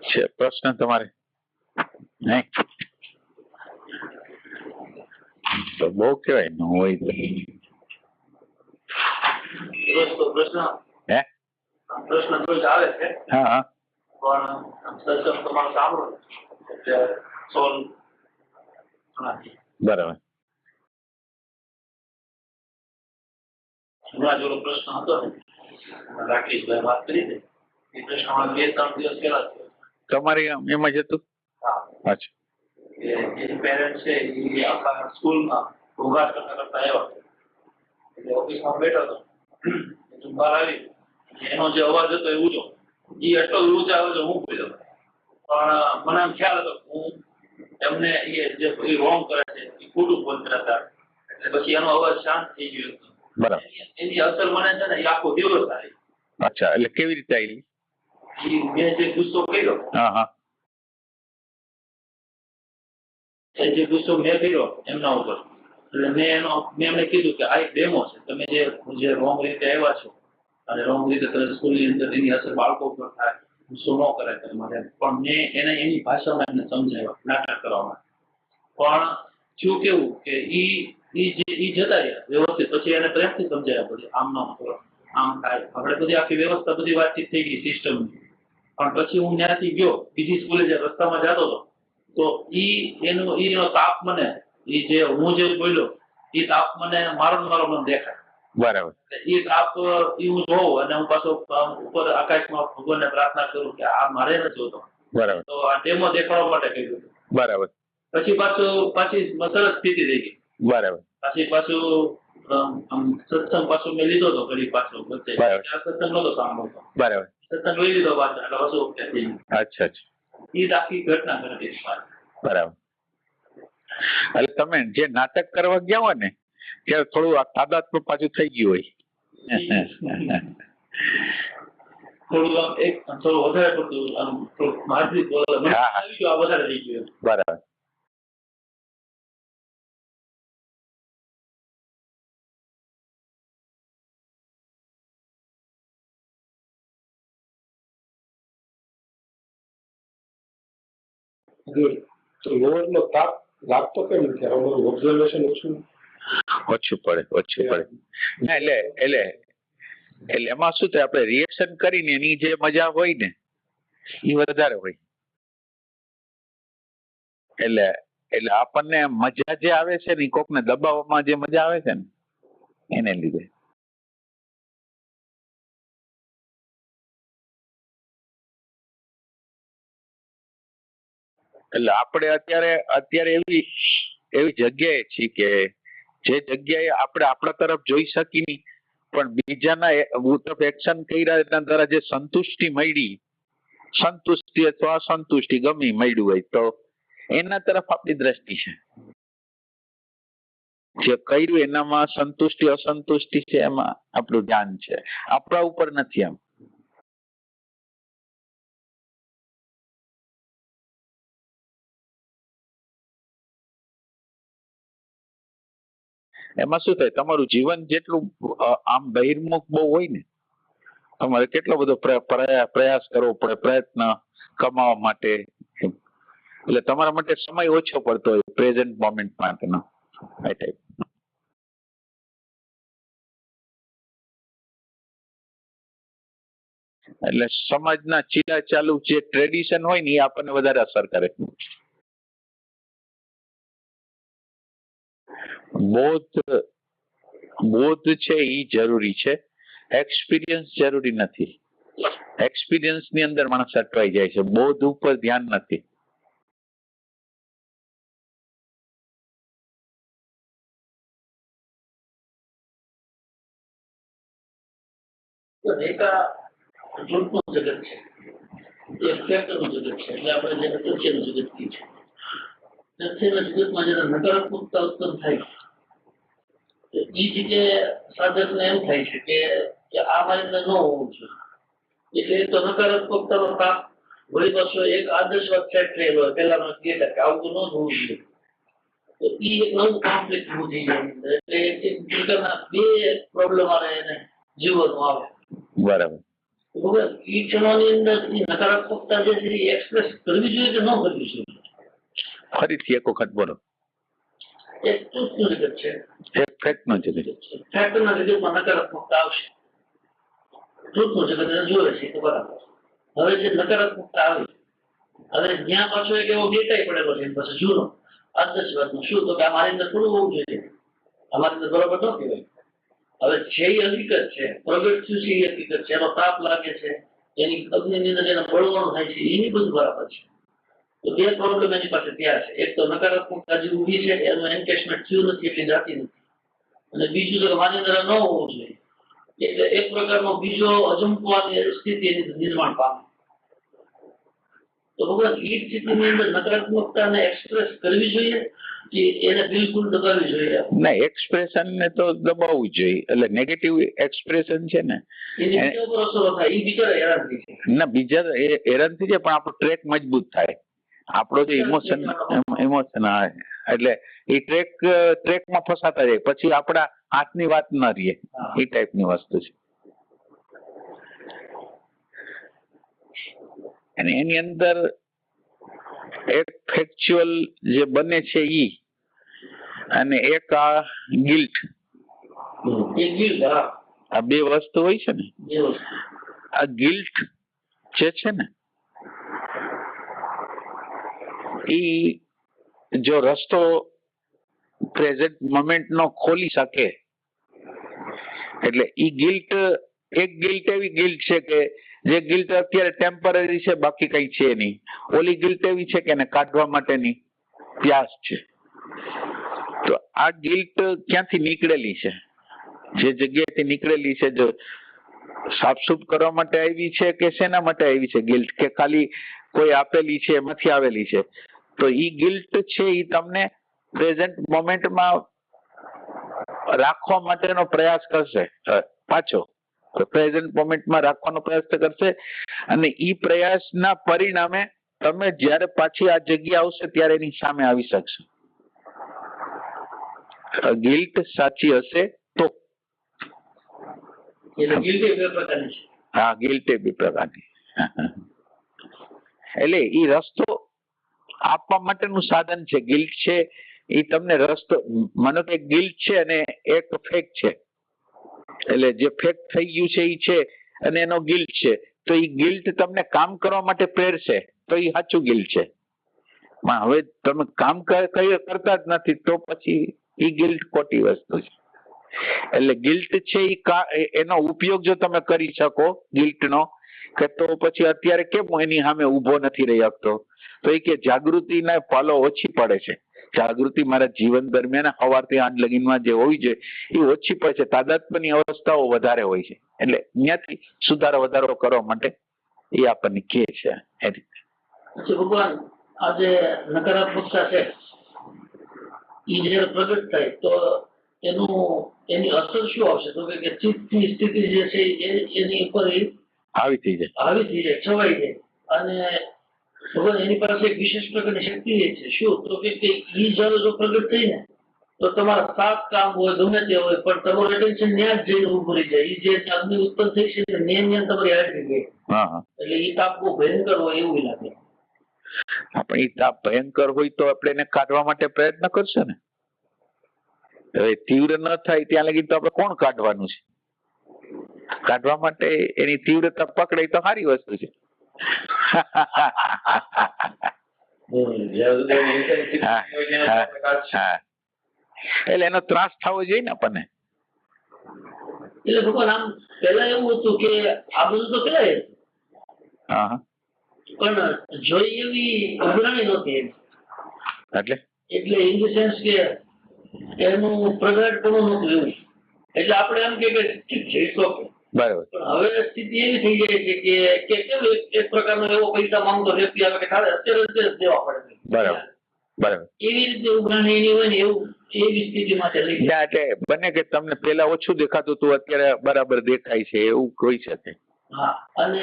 છે પ્રશ્ન તમારે? નહીં તો બહુ કહેવાય ન હોય તો. હે પ્રશ્ન રોજ આવે છે. હા હા પણ સત્સંગ તમારો સાંભળો એટલે સોલ્વ બરાબર. હમણાં જો પ્રશ્ન હતો ને રાકેશભાઈ વાત કરી દે એ પ્રશ્ન હમણાં 2-3 દિવસ પહેલા થયો. તમારી એમાં જ હતું? હા. અચ્છા. જે પેરેન્ટ છે એ આખા સ્કૂલમાં ઘોઘાટ કરતા આવ્યા એટલે ઓફિસમાં બેઠો હતો બહાર આવી એનો જે અવાજ હતો એ ઊંચો એ એટલો ઊંચો આવ્યો છે હું બોલ્યો પણ મને આમ ખ્યાલ હતો હું એમને એ રોંગ કરે છે એ ખોટું બોલતા હતા એટલે પછી એનો અવાજ શાંત થઈ ગયો હતો. બરાબર. એની અસર મને છે ને એ આખો દિવસ આવી. અચ્છા એટલે કેવી રીતે આવી? મેં જે ગુસ્સો કર્યો હા હા જે ગુસ્સો મેં કર્યો એમના ઉપર એટલે મેં એમને કીધું કે આ એક ડેમો છે તમે જે રોંગ રીતે આવ્યા છો અને રોંગ રીતે તમે સ્કૂલની અંદર એની અસર બાળકો ઉપર થાય ગુસ્સો ન કરે તમારે પણ મેં એને એની ભાષામાં એમને સમજાવ્યા નાટક કરવામાં પણ શું કેવું કે ઈ જતા રહ્યા વ્યવસ્થિત પછી એને પ્રેમથી સમજાવ્યા પછી આમ ન કરો આમ થાય આપણે બધી આખી વ્યવસ્થા બધી વાતચીત થઈ ગઈ સિસ્ટમ પણ પછી હું ત્યાંથી ગયો બીજી સ્કૂલે જે રસ્તામાં જતો હતો તો એનો તાપ મને જે હું જે બોલ્યો એ તાપ મને મારો મને દેખાય. બરાબર. એ તાપ હું જોઉં અને હું પાછો ઉપર આકાશમાં ભગવાનને પ્રાર્થના કરું કે આ મારે નથી જોતો. બરાબર. તો આ ડેમો દેખાડવા માટે કહ્યું. બરાબર. પાછી સરસ સ્થિતિ થઈ ગઈ. બરાબર. પાછું સત્સંગ પાછું મેં લીધો હતો ઘડી પાછો વચ્ચે સત્સંગ નતો સાંભળતો. બરાબર. સત્સંગ લઈ લીધો પાછો એટલે પાછું ઓકે થઈ ગયું. અચ્છા અચ્છા. એ આખી ઘટના ઘટી. બરાબર. એટલે તમે જે નાટક કરવા ગયા હોય ને ત્યારે થોડું આ તાદાત્મ્ય પાછું થઈ ગયું હોય. થોડું વધારે પડતું આમ મારથી વધારે થઈ ગયું. બરાબર. લોવરનો તાપ લાગતો કેમ નથી? ઓબ્ઝર્વેશન ઓછું પડે. એટલે એમાં શું થાય આપણે રિએક્શન કરીને એની જે મજા હોય ને એ વધારે હોય. એટલે આપણને મજા જે આવે છે ને કોકને દબાવવામાં જે મજા આવે છે ને એને લીધે. એટલે આપણે અત્યારે એવી જગ્યાએ છીએ કે જે જગ્યાએ આપણે આપણા તરફ જોઈ શકી નહીં પણ બીજાના તરફ એક્શન કર્યા એના દ્વારા જે સંતુષ્ટિ મળી, સંતુષ્ટિ અથવા અસંતુષ્ટિ ગમી મળ્યું હોય તો એના તરફ આપણી દ્રષ્ટિ છે. જે કર્યું એનામાં સંતુષ્ટિ અસંતુષ્ટિ છે એમાં આપણું ધ્યાન છે, આપણા ઉપર નથી. આમ એમાં શું થાય તમારું જીવન જેટલું આમ બહિર્મુખ બહુ હોય ને તમારે કેટલો બધો પ્રયાસ કરવો પડે પ્રયત્ન કમાવા માટે એટલે તમારા માટે સમય ઓછો પડતો હોય પ્રેઝન્ટ મોમેન્ટ માટેનો આ ટાઈપ. એટલે સમાજના ચીલા ચાલુ જે ટ્રેડિશન હોય ને એ આપણને વધારે અસર કરે. બોધ છે એ જરૂરી છે, એક્સપિરિયન્સ જરૂરી નથી. એક્સપિરિયન્સ ની અંદર માણસ અટવાઈ જાય છે, બોધ ઉપર ધ્યાન નથી. જગત છે એ ફેક્ટરનું જગત છે એટલે આપણે જેને તથ્યનું જગત કહીએ છીએ. તથ્યના જગતમાં જેને નકારાત્મકતા ઉત્પન્ન થાય તો એ જગ્યાએ સાધકને એમ થાય છે કે આ મારી અંદર ન હોવું જોઈએ એટલે તો નકારાત્મકતાનો તાપ વળી પાછો એક આદર્શ વાત સેટ થયેલો પેલા કે આવું ન હોવું જોઈએ તો એ એક નવું કોન્ફ્લિક્ટ ઉભું થઈ જાય એટલે એક પ્રકારના બે પ્રોબ્લેમ આવે એને જીવનમાં આવે. બરાબર. ભગવાન ઈ ક્ષણોની અંદર ઈ નકારાત્મકતા જે છે એ એક્સપ્રેસ કરવી જોઈએ કે ન કરવી જોઈએ? ફરીથી એક વખત બોલો. એક ટ્રુથનું જગત છે, એક ફેક્ટ નો જગત. ફેક્ટના જગતમાં નકારાત્મકતા આવશે. ટ્રુથનું જગત એને જોવે છે તો બરાબર. હવે જે નકારાત્મકતા આવી, હવે જ્યાં પાછો એક એવો ડેટા પડેલો છે એની પાસે જૂનો અંધશ્રદ્ધાનો, શું તો કે આ મારી અંદર થોડું હોવું જોઈએ, અમારી અંદર બરોબર ન કહેવાય. હવે જે હકીકત છે, પ્રગટ થયું છે એ હકીકત છે, એનો તાપ લાગે છે, એની અગ્નિની અંદર જેને બળવાનું થાય છે, એની બધું બરાબર છે. તો બે પ્રોબ્લેમ એની પાસે ત્યાં છે. એક તો નકારાત્મકતા જે ઊભી છે એનું એન્કેશમેન્ટ થયું નથી એટલી જાતી નથી, અને બીજું તો મારી અંદર ન હોવું જોઈએ, એટલે એક પ્રકારનો બીજો અજંપવાની સ્થિતિ એની નિર્માણ પામે. તો ભગવાન એ સ્થિતિની અંદર નકારાત્મકતાને એક્સપ્રેસ કરવી જોઈએ કે એને બિલકુલ દબાવી જોઈએ? ના, એક્સપ્રેશન ને તો દબાવવું જોઈએ. એટલે નેગેટિવ એક્સપ્રેશન છે ને એની બીજા ઉપર અસરો થાય, એ બિચારા હેરાન થઈ જાય. ના, બીજા હેરાન થઈ જાય, પણ આપણો ટ્રેક મજબૂત થાય. આપણો જે ઇમોશન આવે એટલે એ ટ્રેકમાં ફસાતા જાય, પછી આપણા હાથની વાત ન રહીએ. એ ટાઈપની વસ્તુ છે. અને એની અંદર એક ફેક્ચ્યુઅલ જે બને છે ઈ, અને એક આ ગિલ્ટ, આ બે વસ્તુ હોય છે ને. આ ગિલ્ટ જે છે ને ઈ જો રસ્તો પ્રેઝન્ટ મોમેન્ટ નો ખોલી શકે, એટલે ઈ ગિલ્ટ, એક ગિલ્ટ એવી ગિલ્ટ છે કે જે ગિલ્ટ અત્યારે ટેમ્પરરી છે, બાકી કઈ છે નહીં. ઓલી ગિલ્ટ એવી છે કે એને કાઢવા માટેની પ્યાસ છે. તો આ ગિલ્ટ ક્યાંથી નીકળેલી છે, જે જગ્યાએથી નીકળેલી છે, જો સાફસૂફ કરવા માટે આવી છે કે શેના માટે આવી છે ગિલ્ટ, કે ખાલી કોઈ આપેલી છે એમાંથી આવેલી છે? તો ઈ ગિલ્ટ છે ઈ તમને પ્રેઝન્ટ મોમેન્ટમાં રાખવા માટેનો પ્રયાસ કરશે, પાછો પ્રેઝન્ટ મોમેન્ટમાં રાખવાનો પ્રયાસ કરશે. અને ઈ પ્રયાસના પરિણામે તમે જ્યારે પાછી આ જગ્યા આવશે ત્યારે એની સામે આવી શકશો. ગિલ્ટ સાચી હશે તો. હા, ગિલ્ટ એ બે પ્રકારની. એટલે ઈ રસ્તો આપવા માટેનું સાધન છે. ગિલ્ટ છે એ તમને રસ્તો, માનો કે ગિલ્ટ છે અને એક ફેક્ટ છે, એટલે જે ફેક્ટ થઈ ગયું છે એ છે અને એનો ગિલ્ટ છે, તો એ ગિલ્ટ તમને કામ કરવા માટે પ્રેરશે, તો એ સાચું ગિલ્ટ છે. પણ હવે તમે કામ કરતા જ નથી તો પછી એ ગિલ્ટ ખોટી વસ્તુ છે. એટલે ગિલ્ટ છે એનો ઉપયોગ જો તમે કરી શકો ગિલ્ટનો, કે તો પછી અત્યારે કેમ હું એની સામે ઉભો નથી રહી શકતો, તો એ કે જાગૃતિના પાલો ઓછી પડે છે. જાગૃતિ મારા જીવન દરમિયાન સવારથી આઠ લગીનમાં જે હોવી જોઈએ એ ઓછી પડે છે. તાદાત્મ્યની અવસ્થાઓ વધારે હોય છે. એટલે અહીંયાથી વધારો કરવા માટે એ આપણને કહે છે. એ રીતે ભગવાન આ જે નકારાત્મકતા છે એ જયારે પ્રગટ થાય તો એની અસર શું આવશે? તો કે ચિત્તની સ્થિતિ જે છે એની ઉપર આવી થઈ જાય, છવાઈ જાય. અને ભગવાન એની પાસે એક વિશેષ પ્રકારની શક્તિ છે. શું? તો કે ઈ જયારે જો પ્રગટ થઈ ને તો તમારા 7 કામ હોય ગમે તે હોય, પણ તમારું એટેન્શન ત્યાં જ જઈને ઉભું રહી જાય. એ જે અગ્નિ ઉત્પન્ન થઈ છે ત્યાં તમારી હાજરી ગઈ. એટલે એ તાપ બહુ ભયંકર હોય એવું લાગે. આપણે એ તાપ ભયંકર હોય તો આપણે એને કાઢવા માટે પ્રયત્ન કરશે ને. હવે તીવ્ર ન થાય ત્યાં લગી તો આપણે કોણ કાઢવાનું છે? કાઢવા માટે એની તીવ્રતા પકડે તો સારી વસ્તુ છે. એટલે એનો ત્રાસ થવો જોઈએ ને આપણને. એટલે ભગવાન આમ પેલા એવું હતું કે આ બધું તો પેલા પણ જોઈ એવી અગ્રણી નહોતી. એટલે ઇન ધ સેન્સ કે એનું પ્રગટપણું નહોતું એવું. એટલે આપણે એમ કે ઠીક છે, બરાબર. પણ હવે સ્થિતિ એવી થઈ જાય છે કે કેમ એક પ્રકારનો એવો પૈસા માંગતો વ્યક્તિ આવે કે અત્યારે દેવા પડે. બરાબર. એવી રીતે ઉઘરાણી એની હોય ને એવું એવી સ્થિતિમાં લઈ જાય. એટલે બને કે તમને પેલા ઓછું દેખાતું હતું, અત્યારે બરાબર દેખાય છે, એવું કોઈ શકે. હા, અને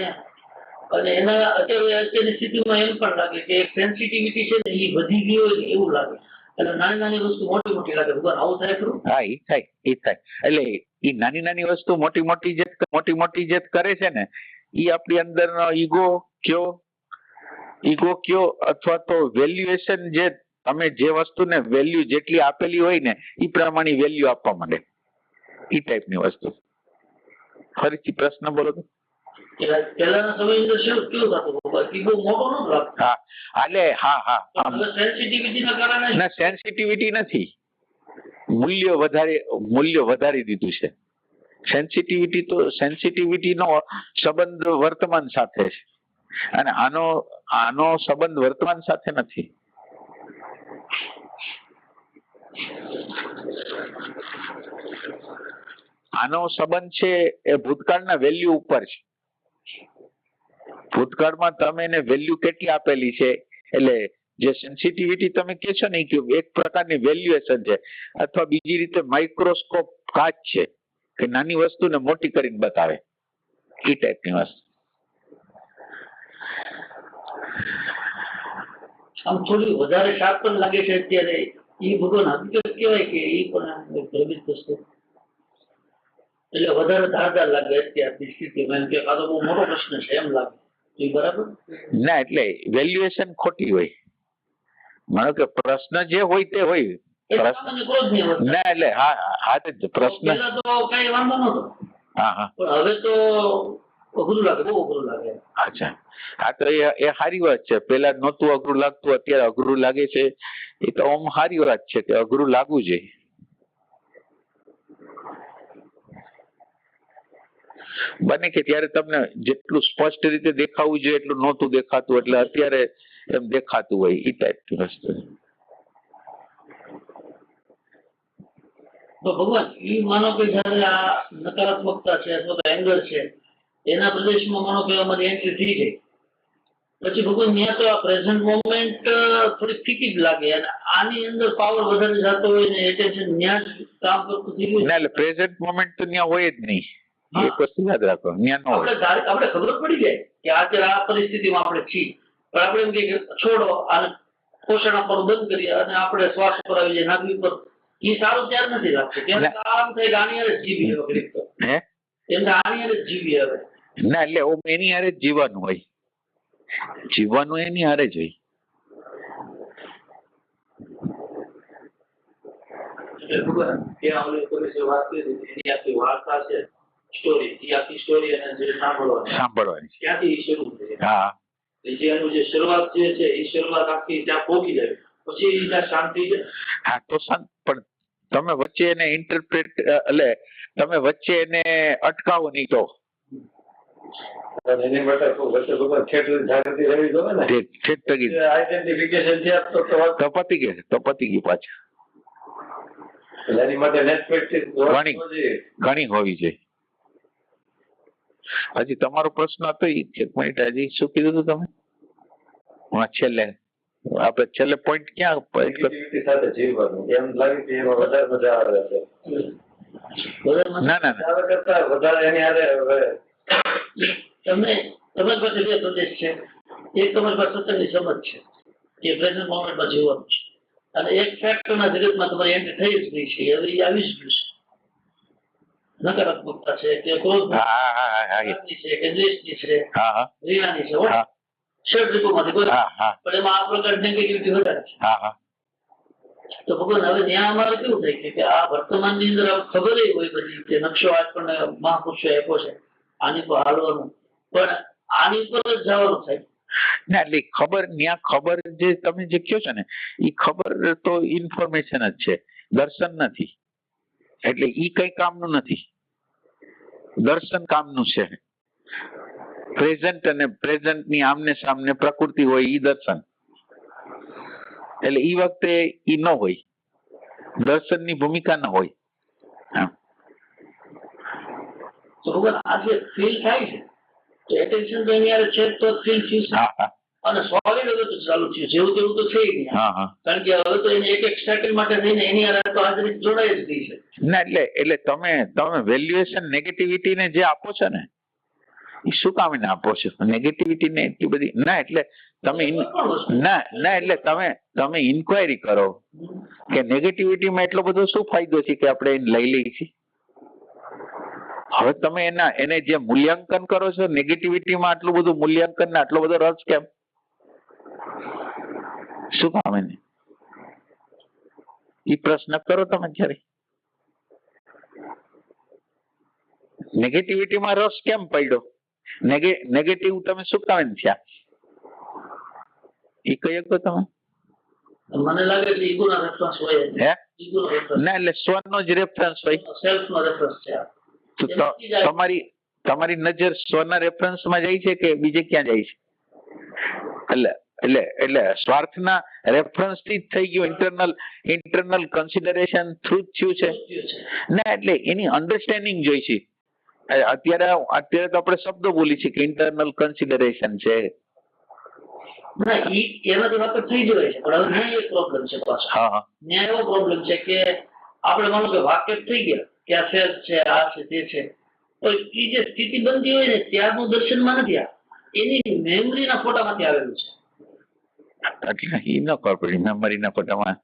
એના અત્યારની સ્થિતિમાં એમ પણ લાગે કે સેન્સિટિવિટી છે ને એ વધી ગઈ હોય એવું લાગે. એટલે નાની નાની વસ્તુ મોટી લાગે. ભગવાન આવું થાય ખરું? હા, એ થાય. એટલે એ નાની નાની વસ્તુ મોટી મોટી જે કરે છે ને ઈ આપણી અંદરનો ઈગો કયો અથવા તો વેલ્યુએશન જે તમે જે વસ્તુને વેલ્યુ જેટલી આપેલી હોય ને એ પ્રમાણે વેલ્યુ આપવા માંડે, ઈ ટાઈપની વસ્તુ. ફરીથી પ્રશ્ન બોલો તો. પહેલાના સમયની અંદર શું કેવું થતું ઈગો મોટો નતો લાગતો. હા હા હા હવે સેન્સિટિવિટીના કારણે ના સેન્સિટિવિટી નથી, મૂલ્ય વધારી દીધું છે. સેન્સિટિવિટી નો સંબંધ વર્તમાન સાથે છે અને આનો સંબંધ વર્તમાન સાથે નથી. આનો સંબંધ છે એ ભૂતકાળના વેલ્યુ ઉપર છે. ભૂતકાળમાં તમે એને વેલ્યુ કેટલી આપેલી છે, એટલે જે સેન્સિટિવિટી તમે કહો છો ને કે એક પ્રકારની વેલ્યુએશન છે, અથવા બીજી રીતે માઇક્રોસ્કોપ કાચ છે કે નાની વસ્તુને મોટી કરીને બતાવે, એ ટાઈપની વસ્તુ. આમ થોડી વધારે શાર્પ પણ લાગે છે અત્યારે. એ ભગવાન હકીકત કહેવાય કે એ પણ ભ્રમિત વસ્તુ, એટલે વધારે ધારદાર લાગે અત્યારની સ્થિતિમાં, એમ કે આ તો બહુ મોટો પ્રશ્ન છે એમ લાગે. એ બરાબર ના, એટલે વેલ્યુએશન ખોટી હોય. માનો કે પ્રશ્ન જે હોય તે હોય. ના એટલે હા પ્રશ્ન પહેલા તો કઈ વાંધો નતો, હા પણ હવે તો અઘરું લાગે, બહુ અઘરું લાગે. અચ્છા, હા તો એ સારી વાત છે. પેલા નહોતું અઘરું લાગતું, અત્યારે અઘરું લાગે છે, એ તો આમ સારી વાત છે કે અઘરું લાગવું જોઈએ. બને કે ત્યારે તમને જેટલું સ્પષ્ટ રીતે દેખાવું જોઈએ એટલું નહોતું દેખાતું, એટલે અત્યારે એમ દેખાતું હોય, એ ટાઈપની વસ્તુ. તો ભગવાન એ માનો કે જયારે આ નકારાત્મકતા છે અથવા તો એંગર છે એના પ્રદેશમાં માનો કે અમારી એન્ટ્રી થઈ ગઈ, પછી ભગવાન ત્યાં તો આ પ્રેઝન્ટ મોમેન્ટ થોડી ફીકી જ લાગે, અને આની અંદર પાવર વધારે જતો હોય ને એટેન્શન ત્યાં જ કામ કરતું થઈ ગયું. ના, એટલે પ્રેઝન્ટ મોમેન્ટ તો ત્યાં હોય જ નહીં. એક વસ્તુ યાદ રાખો, ત્યાં ન હોય. આપણે ખબર પડી જાય કે અત્યારે આ પરિસ્થિતિમાં આપણે છીએ, પણ આપણે એમ કે છોડો આને પોષણ આપવાનું બંધ કરીએ અને આપણે શ્વાસ ઉપર આવી જાય, નાગરિક પર એ સારું ત્યારે નથી લાગતું. ત્યારે આમ થાય કે આની હારે જીવી હવે ઘડીક તો. એમને આની હારે જીવી હવે. ના, એટલે એની હારે જ જીવવાનું હોય, જીવવાનું એની હારે જ હોય. સાંભળવાની ત્યાંથી શરૂ થઈ. હા, એનું જે શરૂઆત જે છે એ શરૂઆત આખી ત્યાં પહોંચી જાય, પછી ત્યાં શાંતિ છે. હા તો શાંત, પણ તમે વચ્ચે એને ઇન્ટરપ્રેટ, એટલે તમે વચ્ચે એને અટકાવો નહીં તો એની માટે વચ્ચે ભગવાન જાગૃતિ રહેવી જોઈએ ને. આઈડેન્ટિફિકેશન છે તો પતી ગયું પાછું. એની માટે નેટ પ્રેક્ટિસ ઘણી હોવી જોઈએ. હજી તમારો પ્રશ્ન હતો, એક મિનિટ, હજી શું કીધું હતું તમે? છેલ્લે પોઈન્ટ ક્યાં? સાથે જીવવાનું એમ લાગે કે એમાં વધારે મજા આવે છે. ના કરતા વધારે એની હારે તમારી પાસે બે પ્રદેશ છે. એક તમારી પાસે સત્યની સમજ છે કે પ્રેઝન્ટ મોમેન્ટમાં જીવવાનું છે, અને એક ફેક્ટરના જગતમાં તમારી એન્ટ્રી થઈ જ ગઈ છે, હવે એ આવી જ ગયું છે. નકારાત્મકતા છે કે ક્રોધ છે કે દ્વેષની છે, રિયાની છે, ષડ રીતોમાંથી કોઈ, પણ એમાં આ પ્રકાર નેગેટિવિટી વધારે છે. તો ભગવાન હવે ત્યાં અમારે કેવું થાય કે આ વર્તમાનની અંદર ખબર હોય બધી કે નકશો આપણને મહાપુરુષો આપ્યો છે, આની પર હાલવાનું, પણ આની પર જ જવાનું થાય. ના, એટલે ખબર જે તમે જે કહો છો ને એ ખબર તો ઇન્ફોર્મેશન જ છે, દર્શન નથી. એટલે ઈ કઈ કામનું નથી, દર્શન કામનું છે. પ્રેઝન્ટ અને પ્રેઝન્ટ ની આમને સામને પ્રકૃતિ હોય ઈ દર્શન, એટલે ઈ વખતે ઈ ન હોય, દર્શન ની ભૂમિકા ન હોય. તો ભગવાન આ જે ફીલ થાય છે તો એટેન્શન તો એની યાર છે તો ફીલ થયું, અને સોલિડ હવે તો ચાલુ થયું, જેવું તેવું તો છે નહીં. કારણ કે હવે તો એને એક સેકન્ડ માટે થઈને એની યાર તો હાજરી જોડાઈ જ ગઈ છે. ના, એટલે તમે વેલ્યુએશન નેગેટિવિટી ને જે આપો છો ને એ શું કામ એને આપો છો? નેગેટિવિટી ને એટલી બધી ના, એટલે તમે એટલે તમે ઇન્ક્વાયરી કરો કે નેગેટિવિટીમાં એટલો બધો શું ફાયદો છે કે આપણે એને લઈ લઈએ છીએ. હવે તમે એને જે મૂલ્યાંકન કરો છો નેગેટિવિટીમાં આટલું બધું મૂલ્યાંકન ને આટલો બધો રસ કેમ? શું કામ એને? એ પ્રશ્ન કરો તમે ક્યારે. નેગેટિવિટીમાં રસ કેમ પડ્યો? નેગેટિવ તમે શું કામ થયા એ કહી શકો તમે? મને લાગે છે ઈગો ના રેફરન્સ હોય. હે? ઈગો નો રેફરન્સ ના, એટલે સ્વનો જ રેફરન્સ હોય. સેલ્ફ નો રેફરન્સ છે. તો તમારી નજર સ્વના રેફરન્સમાં જાય છે કે બીજે ક્યાં જાય છે? એટલે સ્વાર્થના રેફરન્સ થી જ થઈ ગયું. ઇન્ટરનલ કન્સિડરેશન થ્રુ જ થયું છે. ના, એટલે એની અન્ડરસ્ટેન્ડિંગ જોઈ છે. અત્યારે તો આપણે શબ્દો બોલી છે કે ઇન્ટરનલ કન્સિડરેશન છે. ના, એમાં તો વાત થઈ જ હોય છે, પણ હવે ન્યાય એક પ્રોબ્લેમ છે પાછો. હા, ન્યાય એવો પ્રોબ્લેમ છે કે આપણે માનો કે વાકેફ થઈ ગયા કે આ સેલ્ફ છે, આ છે, તે છે, તો એ જે સ્થિતિ બનતી હોય ને ત્યારનું દર્શનમાં નથી આ એની મેમરીના ફોટામાંથી આવેલું છે. એટલે એ ન ખબર પડી મેમરીના ફોટામાં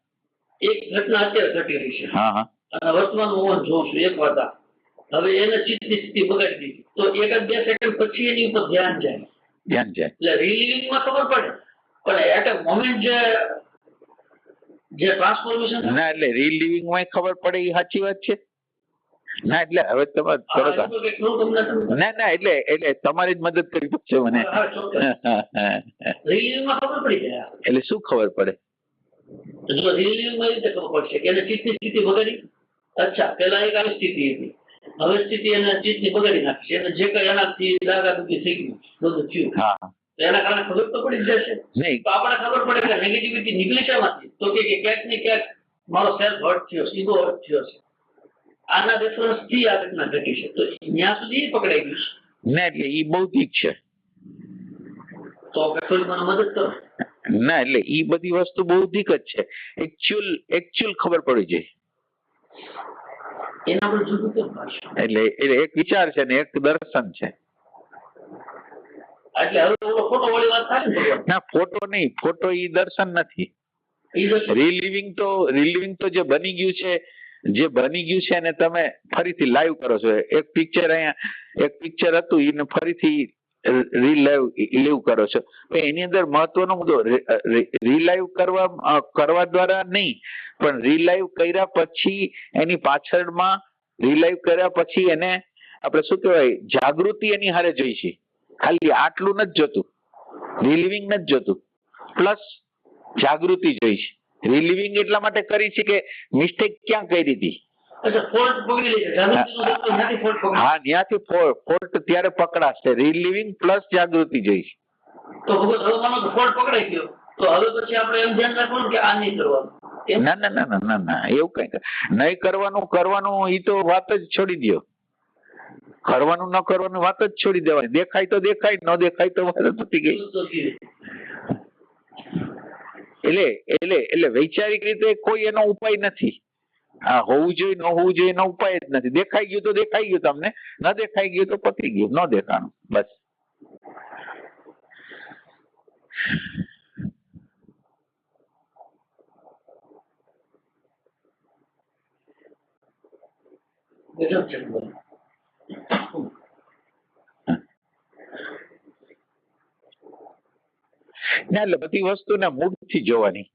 એક ઘટના અત્યારે ઘટી રહી છે. હા, હા. અને વર્તમાન હું જોઉં છું એક વાત હવે એને ચિત્તની સ્થિતિ બગાડી દીધી તો 1-2 સેકન્ડ પછી એની ઉપર ધ્યાન જાય. એટલે રિલિવિંગમાં ખબર પડે, પણ એટ અ મોમેન્ટ જે ટ્રાન્સફોર્મેશન. ના, એટલે રિલિવિંગ માં ખબર પડે એ સાચી વાત છે. ના, એટલે હવે તમે ના, એટલે તમારી જ મદદ કરવી પડશે મને. રિલિવિંગમાં ખબર પડી જાય. એટલે શું ખબર પડે? જો રિલિવિંગમાં એ રીતે ખબર પડશે કે એને ચિત્તની સ્થિતિ બગાડી. અચ્છા, પેલા એક આવી સ્થિતિ હતી, હવે સ્થિતિ એને ચિત્તની બગાડી નાખી છે. એને જે કઈ એનાથી દાગાદુગી થઈ ગયું બધું થયું. હા, એના કારણે ખબર તો પડી જશે. નહીં તો આપણે ખબર પડે કે નેગેટિવિટી નીકળી શેમાંથી, તો કે ક્યાંક ને ક્યાંક મારો સેલ્ફ હર્ટ થયો છે, ઈગો હર્ટ થયો છે. આના રેફરન્સ થી આ ઘટના ઘટી છે, તો ત્યાં સુધી પકડાઈ ગયું છે. ના, એટલે એ બૌદ્ધિક છે. તો થોડી મને મદદ કરો. ના, એટલે એ બધી વસ્તુ બૌદ્ધિક જ છે. એકચ્યુઅલ ખબર પડી જાય. એના પર જુદું કેમ પાડશો? એટલે એક વિચાર છે ને એક દર્શન છે. એટલે હવે ઓલો ફોટો વાળી વાત થાય ને ભગવાન. ના, ફોટો નહીં, ફોટો એ દર્શન નથી. રિલિવિંગ તો જે બની ગયું છે એને તમે ફરીથી લાઈવ કરો છો. એક પિક્ચર હતું એને ફરીથી રિલાઈવ કરો છો. એની અંદર મહત્વનો મુદ્દો રિલાઈવ કરવા દ્વારા નહીં, પણ રિલાઈવ કર્યા પછી એની પાછળમાં રિલાઈવ કર્યા પછી એને આપણે શું કહેવાય જાગૃતિ એની હારે જોઈ છે. ખાલી આટલું નથી જોતું, રિલિવિંગ નથી જોતું, પ્લસ જાગૃતિ જોઈ છે. રિલિવિંગ એટલા માટે કરી છે કે મિસ્ટેક ક્યાં કરી હતી. હા, ત્યાંથી ફોલ્ટ ત્યારે પકડાશે. રિલિવિંગ પ્લસ જાગૃતિ જોઈ છે. તો ફોલ્ટ પકડાઈ ગયો તો હવે પછી આપણે એમ ધ્યાન રાખવાનું કે આ નહીં કરવાનું. ના, એવું કઈ નહીં કરવાનું એ તો વાત જ છોડી દો. કરવાનું ન કરવાનું વાત જ છોડી દેવાની. દેખાય તો દેખાય, ન દેખાય તો વાત પતી ગઈ. એટલે વૈચારિક રીતે કોઈ એનો ઉપાય નથી. હા, હોવું જોઈએ ન હોવું જોઈએ એનો ઉપાય જ નથી. દેખાઈ ગયું તો દેખાઈ ગયું, તમને ન દેખાઈ ગયું તો પતી ગયું, ન દેખાણું બસ. ના, એટલે બધી વસ્તુને મૂળથી જોવાની.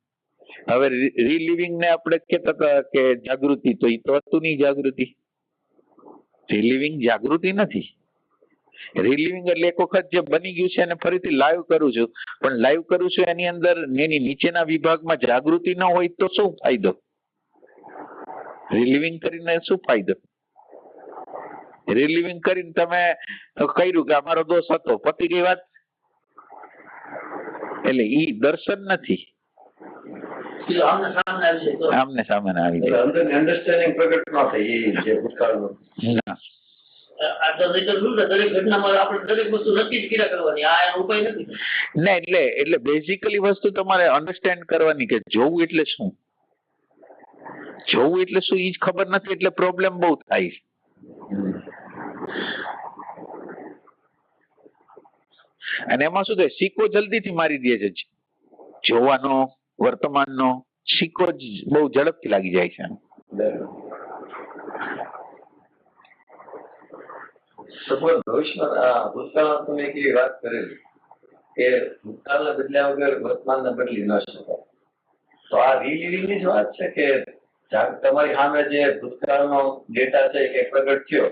હવે રિલિવિંગ ને આપણે કહેતા હતા કે જાગૃતિ, તો એ તો હતું નહીં જાગૃતિ. રિલિવિંગ જાગૃતિ નથી. રિલિવિંગ એટલે એક વખત જે બની ગયું છે એને ફરીથી લાઈવ કરું છું, પણ લાઈવ કરું છું એની અંદર એની નીચેના વિભાગમાં જાગૃતિ ન હોય તો શું ફાયદો? રિલિવિંગ કરીને શું ફાયદો? રિલિવિંગ કરીને તમે કર્યું કે અમારો દોષ હતો, પતી ગઈ વાત. એટલે ઈ દર્શન નથી. આમને સામે આવી જાય. અન્ડરસ્ટેન્ડિંગ પ્રગટ ન થઈ એ જે ભૂતકાળનો. ના, એટલે બેઝિકલી વસ્તુ તમારે અન્ડરસ્ટેન્ડ કરવાની કે જોવું એટલે શું, જોવું એટલે શું એ જ ખબર નથી, એટલે પ્રોબ્લેમ બહુ થાય. અને એમાં શું થાય, સિક્કો જલ્દીથી મારી દે છે. જોવાનો વર્તમાનનો સિક્કો જ બહુ ઝડપથી લાગી જાય છે. સપોઝ ભવિષ્યમાં ભૂતકાળમાં તમે એક એવી વાત કરેલી કે ભૂતકાળને બદલ્યા વગર વર્તમાનને બદલી ન શકાય, તો આ રીલિવિંગની જ વાત છે કે તમારી સામે જે ભૂતકાળનો ડેટા છે કે પ્રગટ થયો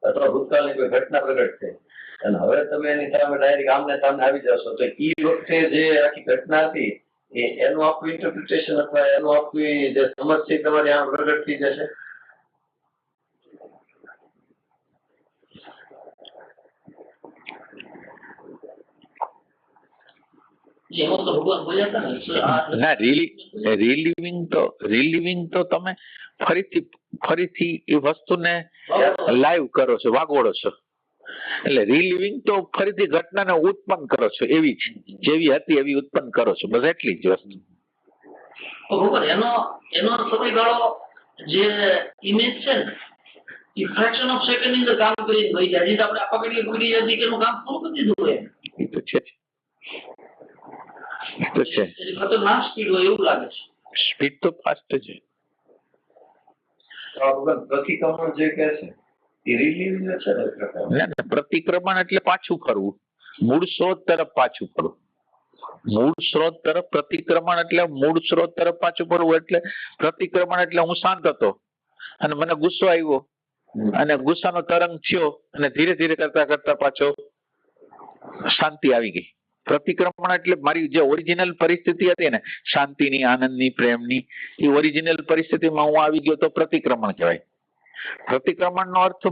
અથવા ભૂતકાળની કોઈ ઘટના પ્રગટ થઈ અને હવે તમે એની સામે ડાયરેક્ટ આમને સામે આવી જશો તો એ વખતે જે આખી ઘટના હતી એનું આખું ઇન્ટરપ્રિટેશન અથવા એનું આખું જે સમજ છે તમારી આમ પ્રગટ થઈ જશે. એમાં તો ભગવાન બોલ્યા હતા ને ના, રિલિવિંગ તો તમે ફરીથી એ વસ્તુને લાઈવ કરો છો, વાગોળો છો. એટલે રિલિવિંગ તો ફરીથી ઘટનાને ઉત્પન્ન કરો છો, એવી જેવી હતી એવી ઉત્પન્ન કરો છો, બસ એટલી જ વસ્તુ. બરોબર. એનો સમયગાળો જે ઇમેજ છે ને એ ફ્રેક્શન ઓફ સેકન્ડ ની અંદર કામ કરીને ભાઈ જાય. હજી તો આપણે પકડી જતી કે એનું કામ પૂરું કરી દીધું હોય. એ તો છે, એ તો છે. ખતરનાક સ્પીડ હોય એવું લાગે છે. સ્પીડ તો ફાસ્ટ છે. પ્રતિક્રમણ જે કહે છે એ રિલિવિંગ છે ને એક પ્રકારનું. પ્રતિક્રમણ એટલે પાછું ફરવું, મૂળ સ્ત્રોત તરફ પાછું ફરવું. મૂળ સ્ત્રોત તરફ પ્રતિક્રમણ એટલે મૂળ સ્ત્રોત તરફ પાછું ફરવું. એટલે પ્રતિક્રમણ એટલે હું શાંત હતો અને મને ગુસ્સો આવ્યો અને ગુસ્સાનો તરંગ થયો અને ધીરે ધીરે કરતા કરતા પાછો શાંતિ આવી ગઈ. પ્રતિક્રમણ એટલે મારી જે ઓરિજિનલ પરિસ્થિતિ હતી ને, શાંતિની, આનંદની, પ્રેમની, એ ઓરિજિનલ પરિસ્થિતિમાં હું આવી ગયો તો પ્રતિક્રમણ કહેવાય. પ્રતિક્રમણ નો અર્થ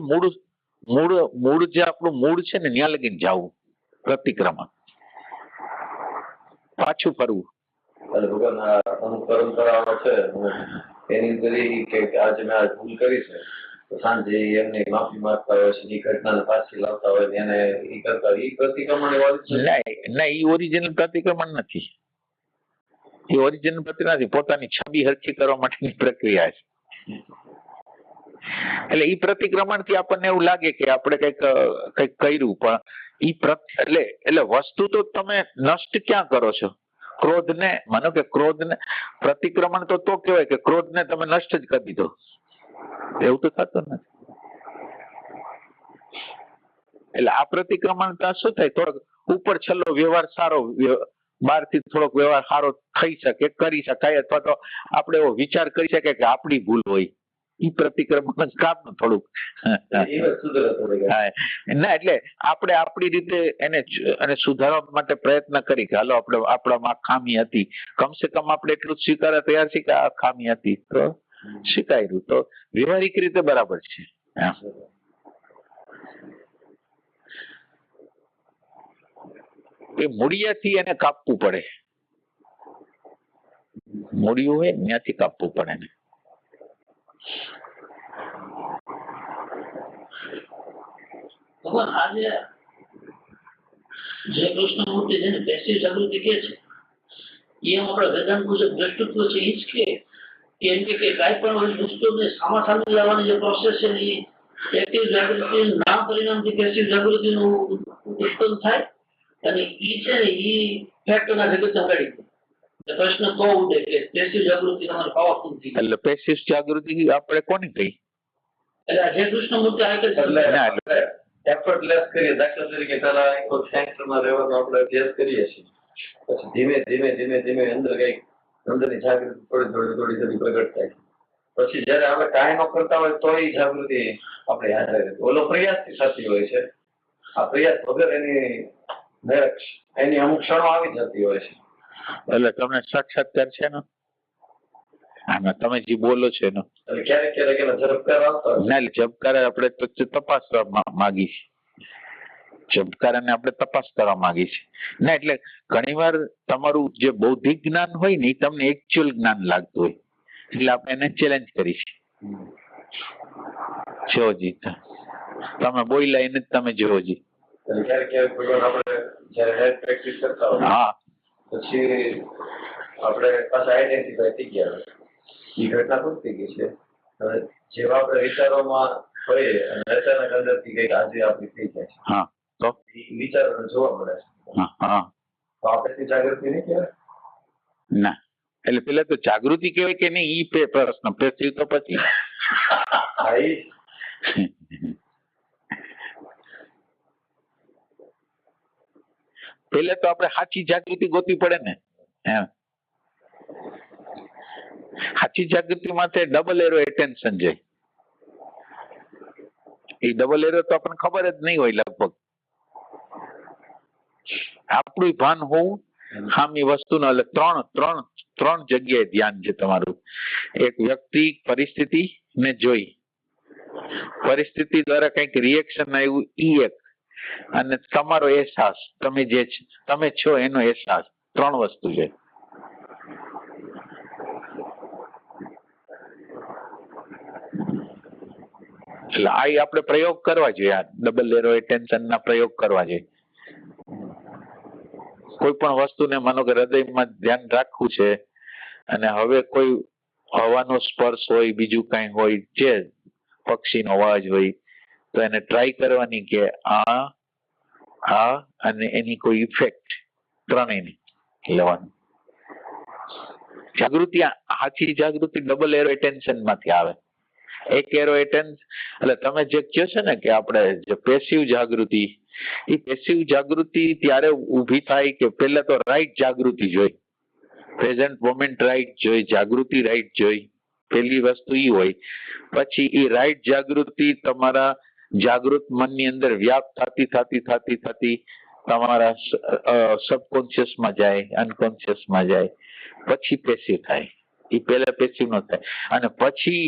મૂળ જે આપણું મૂળ છે ને ત્યાં લગીને જવું. પ્રતિક્રમણ પાછું ફરવું. એટલે ભગવાન અમુક પરંપરાઓ છે એની અંદર કે આજે મેં આ ભૂલ કરી છે તો સાંજે એમને માફી માંગતા હોય છે, એ ઘટનાને પાછી લાવતા હોય ને એને એ કરતા એ પ્રતિક્રમણ ના, એ ઓરિજિનલ પ્રતિક્રમણ નથી. એ ઓરિજિનલ પ્રતિક્રમણ નથી, પોતાની છબી હરખી કરવા માટેની પ્રક્રિયા છે. એટલે ઈ પ્રતિક્રમણ થી આપણને એવું લાગે કે આપણે કઈક કર્યું, પણ ઈ એટલે વસ્તુ તો તમે નષ્ટ ક્યાં કરો છો? ક્રોધ ને માનો કે ક્રોધ ને પ્રતિક્રમણ તો કહેવાય કે ક્રોધ ને તમે નષ્ટ જ કરી દીધો. એવું તો થતું નથી. એટલે આ પ્રતિક્રમણ શું થાય, થોડોક ઉપર છેલ્લો વ્યવહાર સારો, બહાર થી થોડોક વ્યવહાર સારો થઈ શકે, કરી શકાય, અથવા તો આપણે એવો વિચાર કરી શકીએ કે આપણી ભૂલ હોય. ઈ પ્રતિક્રમણ કામ થોડુંક ના, એટલે આપણે આપણી રીતે એને સુધારવા માટે પ્રયત્ન કરી કે હાલો આપણે આપણામાં ખામી હતી, કમસે કમ આપણે એટલું સ્વીકારવા તૈયાર છીએ કે આ ખામી હતી તો સ્વીકાર્યું, તો વ્યવહારિક રીતે બરાબર છે. એ મૂળિયાથી એને કાપવું પડે. મૂળિયું હોય ત્યાંથી કાપવું પડે ને. ભગવાન આજે જે કૃષ્ણમૂર્તિ જેને પેસિવ જાગૃતિ કે છે એ આપણા વેદાંત મુજબ દ્રષ્ટિત્વ છે એ જ કે એમ કે કાંઈ પણ વસ્તુને સામે લાવવાની જે પ્રોસેસ છે એ એક્ટિવ જાગૃતિ ના પરિણામથી પેસિવ જાગૃતિનું ઉત્પન્ન થાય અને એ છે ને એ ફેક્ટના જગત હગાડી દે. પ્રશ્ન તો ઉઠે કે પેસિવ જાગૃતિ તમારે પાવરફુલ થઈ ગઈ. એટલે પેસિવ જાગૃતિ આપણે કોની કહી? એટલે જે કૃષ્ણમૂર્તિ આ કે એફર્ટલેસ કરીએ. દાખલા તરીકે પેલા સેન્ટરમાં રહેવાનો આપણે અભ્યાસ કરીએ છીએ, પછી ધીમે ધીમે અંદર કઈક અંદરની જાગૃતિ થોડી પ્રગટ થાય. પછી જયારે આપણે કાંઈ ન કરતા હોય તો એ જાગૃતિ આપણે યાદ આવે. ઓલો પ્રયાસથી થતી હોય છે, આ પ્રયાસ વગર એની અમુક ક્ષણો આવી જતી હોય છે. એટલે તમને સાક્ષાત્કાર છે ને આમાં તમે જે બોલો છો એનો ક્યારેક એનો ઝબકાર આવતો ના, ઝબકાર આપણે તપાસવા માંગી છે. ઝબકારાને આપણે તપાસ કરવા માંગી છે ના. એટલે ઘણી વાર તમારું જે બૌદ્ધિક જ્ઞાન હોય ને એ તમને એકચ્યુઅલ જ્ઞાન લાગતું હોય, એટલે આપણે એને ચેલેન્જ કરી છે. જોજી તમે બોલ્યા એને જ તમે જોજી. ક્યારેક આપણે જયારે હેલ્થ પ્રેક્ટિસ કરતા હોય હા, પછી આપણે પાછા આઈડેન્ટિફાઈ થઈ ગયા એ ઘટના પૂરતી ગઈ છે. હવે જેવા આપણે વિચારોમાં હોઈએ અને અચાનક અંદરથી કઈક હાજરી આપણી થઈ જાય છે, હા, તો એ વિચારોને જોવા મળે છે. હા, તો આપણે જાગૃતિ નહીં કહેવાય ના. એટલે પેલા તો જાગૃતિ કહેવાય કે નહીં ઈ પ્રશ્ન પેસિવ તો પછી પેલે તો આપણે સાચી જાગૃતિ ગોતવી પડે ને. એમ સાચી જાગૃતિ માટે ડબલ એરો એટેન્શન જોઈએ. એ ડબલ એરો તો આપણને ખબર જ નહીં હોય લગભગ. આપણું ભાન હોવું સામી વસ્તુનો, એટલે ત્રણ જગ્યાએ ધ્યાન છે તમારું. એક વ્યક્તિ પરિસ્થિતિ ને જોઈ, પરિસ્થિતિ દ્વારા કઈક રિએક્શન આવ્યું ઈ એક, અને તમારો અહેસાસ, તમે છો એનો અહેસાસ. 3 વસ્તુ છે. એટલે આ આપણે પ્રયોગ કરવા જોઈએ. આ ડબલ એરો એટેન્શન ના પ્રયોગ કરવા જોઈએ. કોઈ પણ વસ્તુને માનો કે હૃદયમાં ધ્યાન રાખવું છે, અને હવે કોઈ હવાનો સ્પર્શ હોય, બીજું કઈ હોય, જે પક્ષીનો અવાજ હોય, તો એને ટ્રાય કરવાની કે આ અને એની કોઈ ઇફેક્ટ ત્રણેયની લેવાનું. જાગૃતિ, સાચી જાગૃતિ ડબલ એરો એટેન્શન માંથી આવે. એક એરો એટેન્શન એટલે તમે જે કહો છો ને કે આપણે જે પેસિવ જાગૃતિ, એ પેસિવ જાગૃતિ ત્યારે ઊભી થાય કે પહેલા તો રાઈટ જાગૃતિ જોઈ, પ્રેઝન્ટ મોમેન્ટ રાઈટ જોઈ, જાગૃતિ રાઈટ જોઈ. પેલી વસ્તુ ઈ હોય. પછી એ રાઈટ જાગૃતિ તમારા જાગૃત મનની અંદર વ્યાપ્ત થતી તમારા સબકોન્શિયસમાં જાય, અનકોન્શિયસમાં જાય, પછી પેસિવ થાય. એ પહેલા પેસિવ નો થાય, અને પછી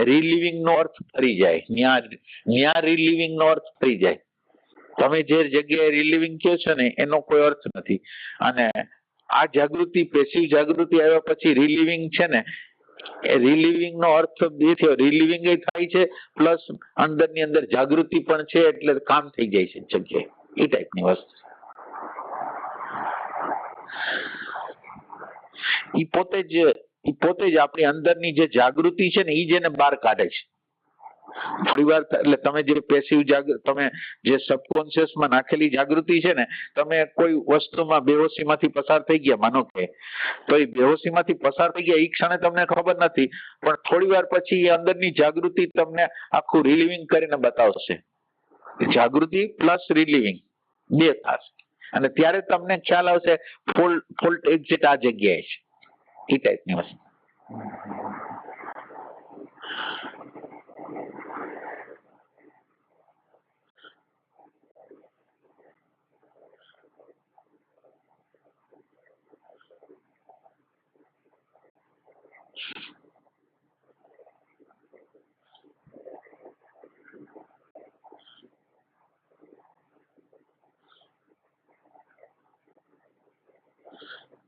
રિલિવિંગ નો અર્થ ફરી જાય. ન્યા રિલિવિંગ નો અર્થ ફરી જાય. તમે જે જગ્યાએ રિલિવિંગ કહો છો ને એનો કોઈ અર્થ નથી. અને આ જાગૃતિ, પેસિવ જાગૃતિ આવ્યા પછી રિલિવિંગ છે ને, એ રિલિવિંગ નો અર્થ બે થયો. રિલિવિંગ એ થાય છે, પ્લસ અંદરની અંદર જાગૃતિ પણ છે, એટલે કામ થઈ જાય છે જગ્યાએ. એ ટાઈપની વસ્તુ. ઈ પોતે જ આપણી અંદરની જે જાગૃતિ છે ને, ઈ જ એને બહાર કાઢે છે. થોડી વાર એટલે તમે જે પેસિવ તમે જે સબકોન્શિયસમાં નાખેલી જાગૃતિ છે ને, તમે કોઈ વસ્તુમાં બેહોશીમાંથી પસાર થઈ ગયા માનો કે, તો એ બેહોશીમાંથી પસાર થઈ ગયા એ ક્ષણે તમને ખબર નથી, પણ થોડી વાર પછી એ અંદરની જાગૃતિ તમને આખું રિલિવિંગ કરીને બતાવશે. જાગૃતિ પ્લસ રિલિવિંગ બે થશે, અને ત્યારે તમને ખ્યાલ આવશે ફોલ્ટ એક્ઝેક્ટ આ જગ્યાએ છે. એ ટાઈપની વસ્તુ.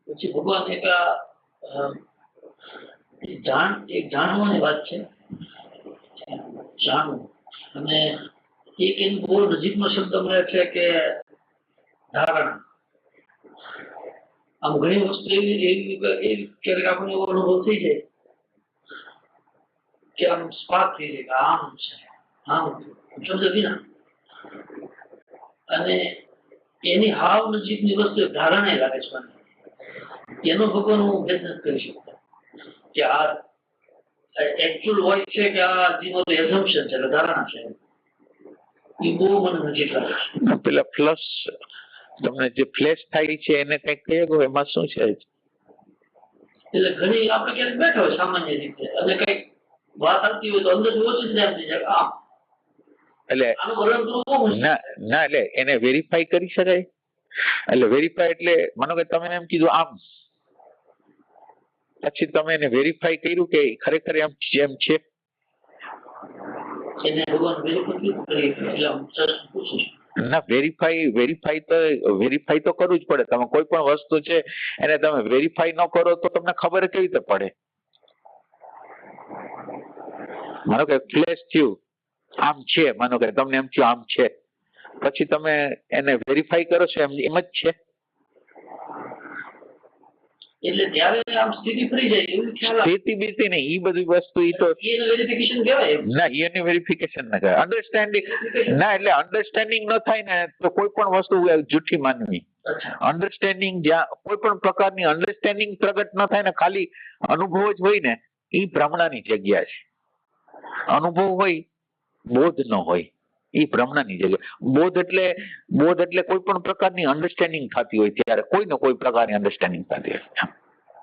પછી ભગવાન એક જાણવાની વાત છે, જાણવું. અને એક એમ બહુ નજીકનો શબ્દ મળે છે કે ધારણા. આમ ઘણી વસ્તુ એવી ક્યારેક આપણને એવો અનુભવ થઈ જાય કે આમ સ્પાર્ક થઈ જાય કે આમ છે, આમ શબ્દ વિના, અને એની હાવ નજીકની વસ્તુ ધારણા લાગે છે મને. એનો ભગવાન હું ભેદ નથી કરી શકતો કે આ એકચ્યુઅલ હોય છે કે આ જીવન એઝમ્પશન છે, ધારણા છે. એ બહુ મને નજીક લાગે છે. પેલા પ્લસ તમને જે ફ્લેશ થાય છે એને કઈક કહે, એમાં શું છે? એટલે ઘણી આપણે ક્યાંક બેઠા હોય સામાન્ય રીતે, અને કઈક વાત આવતી હોય તો અંદર ઓછી જ થઈ જાય આમ. એટલે આનું વર્ણન કરવું બહુ મુશ્કેલ છે. ના, એટલે એને વેરીફાઈ કરી શકાય. એટલે વેરીફાઈ એટલે માનો કે તમે એમ કીધું આમ, પછી તમે એને વેરીફાઈ કર્યું કે ખરેખર એમ છે. એને ભગવાન વેરીફાઈ કરી એટલે હું સર્ચ પૂછું છું. ના, વેરીફાઈ તો કરવું જ પડે. તમે કોઈ પણ વસ્તુ છે એને તમે વેરીફાઈ ન કરો તો તમને ખબર કેવી રીતે પડે? માનો કે ફ્લેશ થયું આમ છે, માનો કે તમને એમ થયું આમ છે, પછી તમે એને વેરીફાઈ કરો છો એમ જ છે. એટલે ત્યારે આમ સ્થિતિ ફરી જાય એવું ખ્યાલ આવે. સ્થિતિ બીતી નહીં, ઈ બધી વસ્તુ ઈ તો એનું વેરિફિકેશન કહેવાય. ના, એની વેરિફિકેશન ના કહેવાય. અન્ડરસ્ટેન્ડિંગ ના, એટલે અન્ડરસ્ટેન્ડિંગ ન થાય ને તો કોઈ પણ વસ્તુ જૂઠી માનવી. અન્ડરસ્ટેન્ડિંગ જ્યાં કોઈ પણ પ્રકારની અન્ડરસ્ટેન્ડિંગ પ્રગટ ન થાય ને, ખાલી અનુભવ જ હોય ને, એ ભ્રમણાની જગ્યા છે. અનુભવ હોય, બોધ ન હોય, એ ભ્રમણાની જગ્યા. બોધ એટલે કોઈ પણ પ્રકારની અન્ડરસ્ટેન્ડિંગ થતી હોય ત્યારે કોઈ ને કોઈ પ્રકારની અન્ડરસ્ટેન્ડિંગ થતી હોય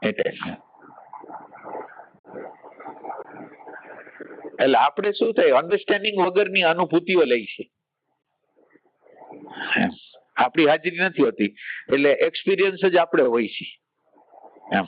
એ ટાઈપની. એટલે આપણે શું થાય, અન્ડરસ્ટેન્ડિંગ વગરની અનુભૂતિઓ લઈ છે. આપણી હાજરી નથી હોતી એટલે એક્સપિરિયન્સ જ આપણે હોય છે એમ.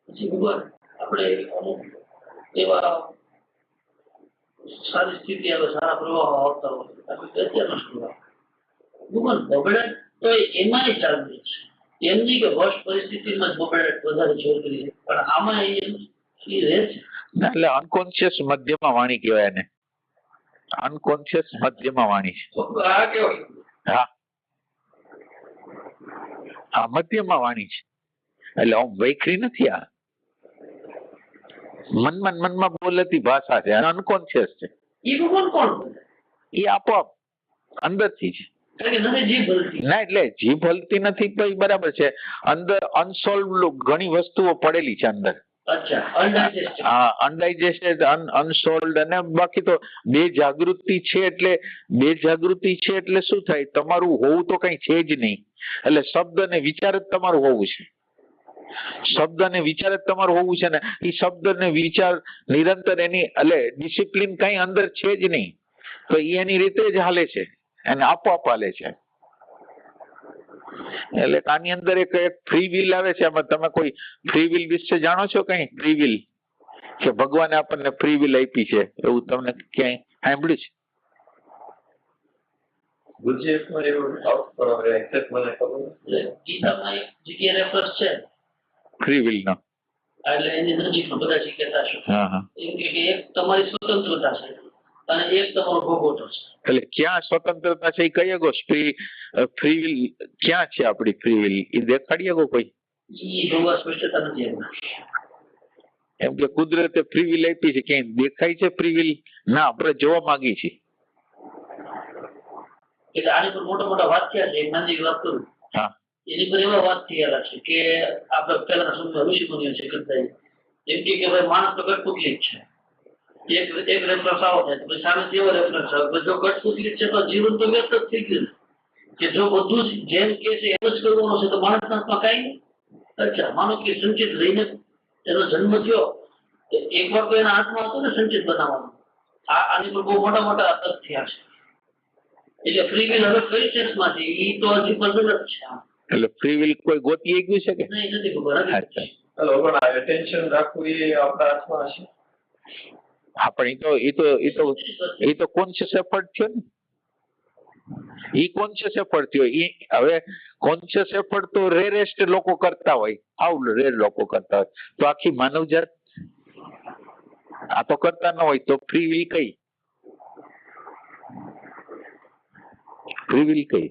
પછી ભગવાન આપણે અમુક એવા સારી સ્થિતિ આવે, સારા પ્રવાહો આવતા હોય, આપણે અત્યારનો પ્રવાહ ભગવાન બબડાટ તો એમાંય ચાલતી છે. એમ નહીં કે વર્ષ પરિસ્થિતિમાં જ બબડાટ વધારે જોર કરી છે, પણ આમાં એ રહે છે. એટલે અનકોન્શિયસ મધ્યમાં વાણી કહેવાય એને. અનકોન્શિયસ મધ્યમાં વાણી છે. આ કેવાય હા, આ મધ્યમાં વાણી છે. એટલે આમ વૈખરી નથી. આ મનમાં બોલતી ભાષા છે, અનકોન્શિયસ છે. એ ભગવાન કોણ બોલે? એ આપોઆપ અંદરથી છે. કારણ કે નથી જીભ હલતી. ના, એટલે જીભ હલતી નથી તો એ બરાબર છે. અંદર અનસોલ્વ ઘણી વસ્તુઓ પડેલી છે અંદર. અચ્છા, અનડાઇજેસ્ટેડ. હા, અનડાઇજેસ્ટેડ, અનસોલ્ડ. અને બાકી તો બે જાગૃતિ છે એટલે શું થાય, તમારું હોવું તો કઈ છે જ નહીં. એટલે શબ્દ અને વિચાર જ તમારું હોવું છે. શબ્દ અને વિચાર જ તમારું હોવું છે ને એ શબ્દ અને વિચાર નિરંતર એની એટલે ડિસિપ્લિન કઈ અંદર છે જ નહીં, તો એ એની રીતે જ હાલે છે, એને આપોઆપ હાલે છે. એટલે આની અંદર એક ફ્રી વિલ આવે છે. આમાં તમે કોઈ ફ્રી વિલ વિશે જાણો છો? કઈ ફ્રી વિલ કે ભગવાને આપણને ફ્રી વિલ આપી છે એવું તમને ક્યાંય સાંભળ્યું છે? ગુજરાતમાં એવું આવતું પણ હવે એક્ઝેક્ટ મને ખબર નથી. ગીતામાં એક જગ્યાએ રેફરન્સ છે ફ્રી વિલ નો. એટલે એની નજીકમાં બધા શીખતા હશો. હા હા. એમ કે એક તમારી સ્વતંત્રતા છે અને એક તમારો ભોગવટો છે. એટલે ક્યાં સ્વતંત્રતા છે એ કઈ ગો? ફ્રી વિલ ક્યાં છે આપડી ફ્રી વિલ? એ દેખાડીએ ગો કોઈ? એ ભગવાન સ્પષ્ટતા નથી એમાં. એમ કે કુદરતે ફ્રી વિલ આપી છે, ક્યાંય દેખાય છે ફ્રી વિલ? ના, આપણે જોવા માંગી છીએ. એટલે આની પર મોટા વાત થયા છે. એક નાની વાત કરું. હા. એની પર એવા વાત થયેલા છે કે આપણે પહેલા સમયમાં ઋષિ મુનિઓ છે કરતા એમ કે ભાઈ માણસ તો કઠપુતલી જ છે. એક રેફરન્સ આવો થાય તો સામે કેવો રેફરન્સ આવે? જો કઠપુતલી છે તો જીવન તો વ્યસ્ત જ થઈ ગયું કે જો બધું જ જેમ કે છે એમ જ કરવાનું છે તો માણસના હાથમાં કાંઈ નહીં. અચ્છા, માનો કે સંચિત રહીને એનો જન્મ થયો, એકવાર તો એના હાથમાં હતું ને સંચિત બનાવવાનું. આની પર બહુ મોટા અર્થ થયા છે. એટલે ફ્રી વિલ હવે કઈ સેન્સમાં છે એ તો હજી બદલ જ છે. એટલે ફ્રી વિલ કોઈ ગોતી ગયું છે કે નહીં? નથી ખબર. ચાલો, પણ આ એટેન્શન રાખવું એ આપણા હાથમાં હશે. હા, પણ એ તો કોન્શિયસ એફર્ટ થયો ને. એ કોન્શિયસ એફર્ટ થયો. એ હવે કોન્શિયસ એફર્ટ તો રેરેસ્ટ લોકો કરતા હોય, આવ રેર લોકો કરતા હોય. તો આખી માનવજાત આ તો કરતા ન હોય તો ફ્રી વિલ કઈ? ફ્રી વિલ કઈ?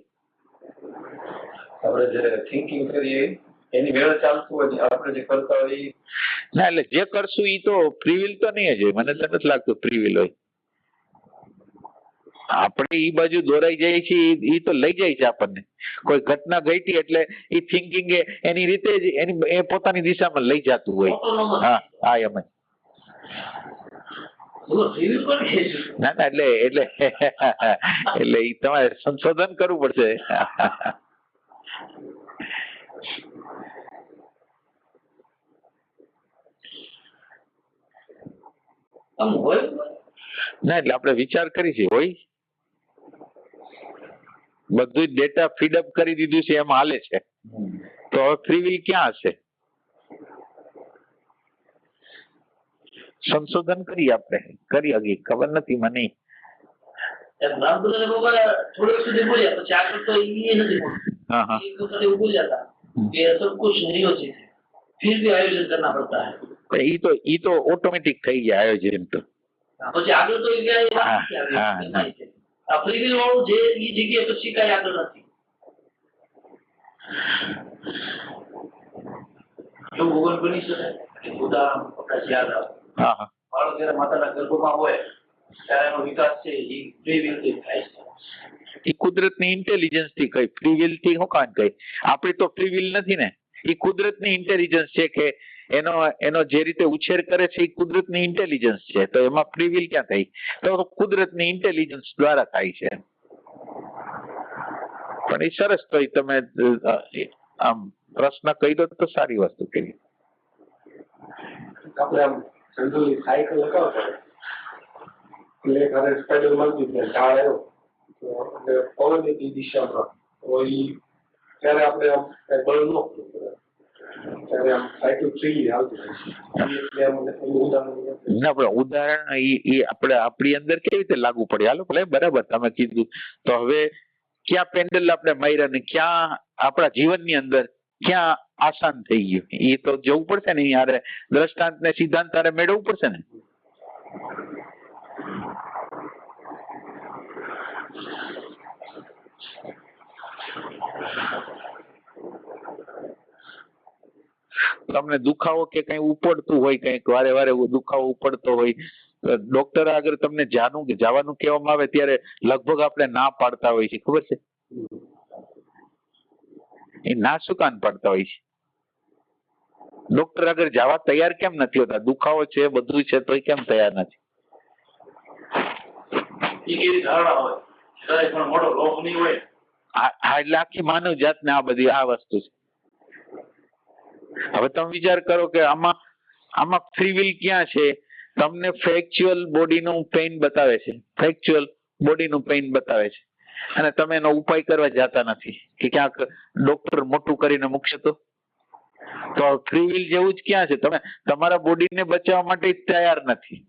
આપણે જે થિંકિંગ કરીએ એની વેળ ચાલતું હોય, આપણે જે કરતા હોય ના, એટલે જે કરશું એ તો ફ્રી વિલ તો નહીં જ હોય. મને તો નથી લાગતું ફ્રી વિલ હોય. આપણે એ બાજુ દોરાઈ જાય છે એ તો લઈ જાય છે આપણને. કોઈ ઘટના ઘટી એટલે એ થિંકિંગ એની રીતે જ એ પોતાની દિશામાં લઈ જતું હોય. હા હા, એમ જ. ફ્રી વિલ કોણ કહે છે? ના ના એટલે એટલે એટલે ઈ તમારે સંશોધન કરવું પડશે. આમ હોય ના એટલે આપણે વિચાર કરી છે હોય બધું જ ડેટા ફીડઅપ કરી દીધું છે એમ હાલે છે તો હવે ફ્રી વિલ ક્યાં હશે? સંશોધન કરીએ આપણે કરી હજી ખબર નથી મને. રામચંદ્ર બાબા થોડે સુધી બોલ્યા પછી આગળ તો એ નથી हाँ हाँ एक वक्त वो बोल जाता कि सब कुछ नियोजित है फिर भी आयोजन करना पड़ता है ઈ તો ઓટોમેટિક થઈ ગયા આયોજન તો. પછી આગળ તો એ વાત હા, નથી આવી. હા, એમાં છે. આ ફ્રી વિલ વાળું જે એ જગ્યાએ પછી કઈ આગળ નથી. જો ભગવાન બની શકે કે ઉદાહરણ આપણા યાદ આવે હા હા બાળક જયારે માતાના ગર્ભમાં હોય ત્યારે એનો વિકાસ છે એ ફ્રી વિલ થી થાય છે. ઈ કુદરતની ઇન્ટેલિજન્સ થી કઈ ફ્રી વિલ થી હું કાન કઈ આપણી તો ફ્રી વિલ નથી ને. ઈ કુદરતની ઇન્ટેલિજન્સ છે કે એનો જે રીતે ઉછેર કરે છે એ કુદરતની ઇન્ટેલિજન્સ છે તો એમાં ફ્રી વિલ ક્યાં થઈ? તો કુદરતની ઇન્ટેલિજન્સ દ્વારા થાય છે. પણ એ સરસ તો તમે આમ પ્રશ્ન કહી દો તો સારી વસ્તુ કરી. આપણે આમ જનરલી સાયકલ લગાવતા એટલે એક હારે પેડલ મારી દીધું ઝાડ આવ્યો તો એટલે પવનની દિશામાં તો એ ત્યારે આપણે આમ કઈ બળ ન પડે ત્યારે આમ સાયકલ ફ્રીલી હાલતી એટલે આમ એનું ઉદાહરણ ના પણ ઉદાહરણ ઈ આપણે આપણી અંદર કેવી રીતે લાગુ પડે? હાલો ભલે બરાબર તમે કીધું તો હવે ક્યાં પેન્ડલ આપણે માર્યા ને ક્યાં આપણા જીવનની અંદર ક્યાં આસાન થઈ ગયું એ તો જવું પડશે ને. યારે દ્રષ્ટાંત ને સિદ્ધાંત તારે મેળવવું પડશે ને. તમને દુખાવો કે કઈ ઉપડતું હોય કઈક વારે વારે દુખાવો ઉપડતો હોય ડોક્ટર આગળ તમને જવાનું કહેવામાં આવે ત્યારે લગભગ આપણે ના પાડતા હોય છે ખબર છે? એ ના શું કાન પાડતા હોય છે? ડોક્ટર આગળ જવા તૈયાર કેમ નથી હોતા? દુખાવો છે બધું છે તોય કેમ તૈયાર નથી? એ કેવી ધારણા હોય કદાચ પણ મોટો રોગ નહીં હોય. એટલે આખી માનવ જાતને આ બધી આ વસ્તુ છે. હવે તમે વિચાર કરો કે આમાં ફ્રી વિલ ક્યાં છે? તમને ફેક્ચ્યુઅલ બોડીનું પેઇન બતાવે છે, ફેક્ચ્યુઅલ બોડીનું પેઇન બતાવે છે અને તમે એનો ઉપાય કરવા જતા નથી કે ક્યાંક ડોક્ટર મોટું કરીને મૂકશે તો ફ્રી વિલ જેવું જ ક્યાં છે? તમે તમારા બોડીને બચાવવા માટે તૈયાર નથી.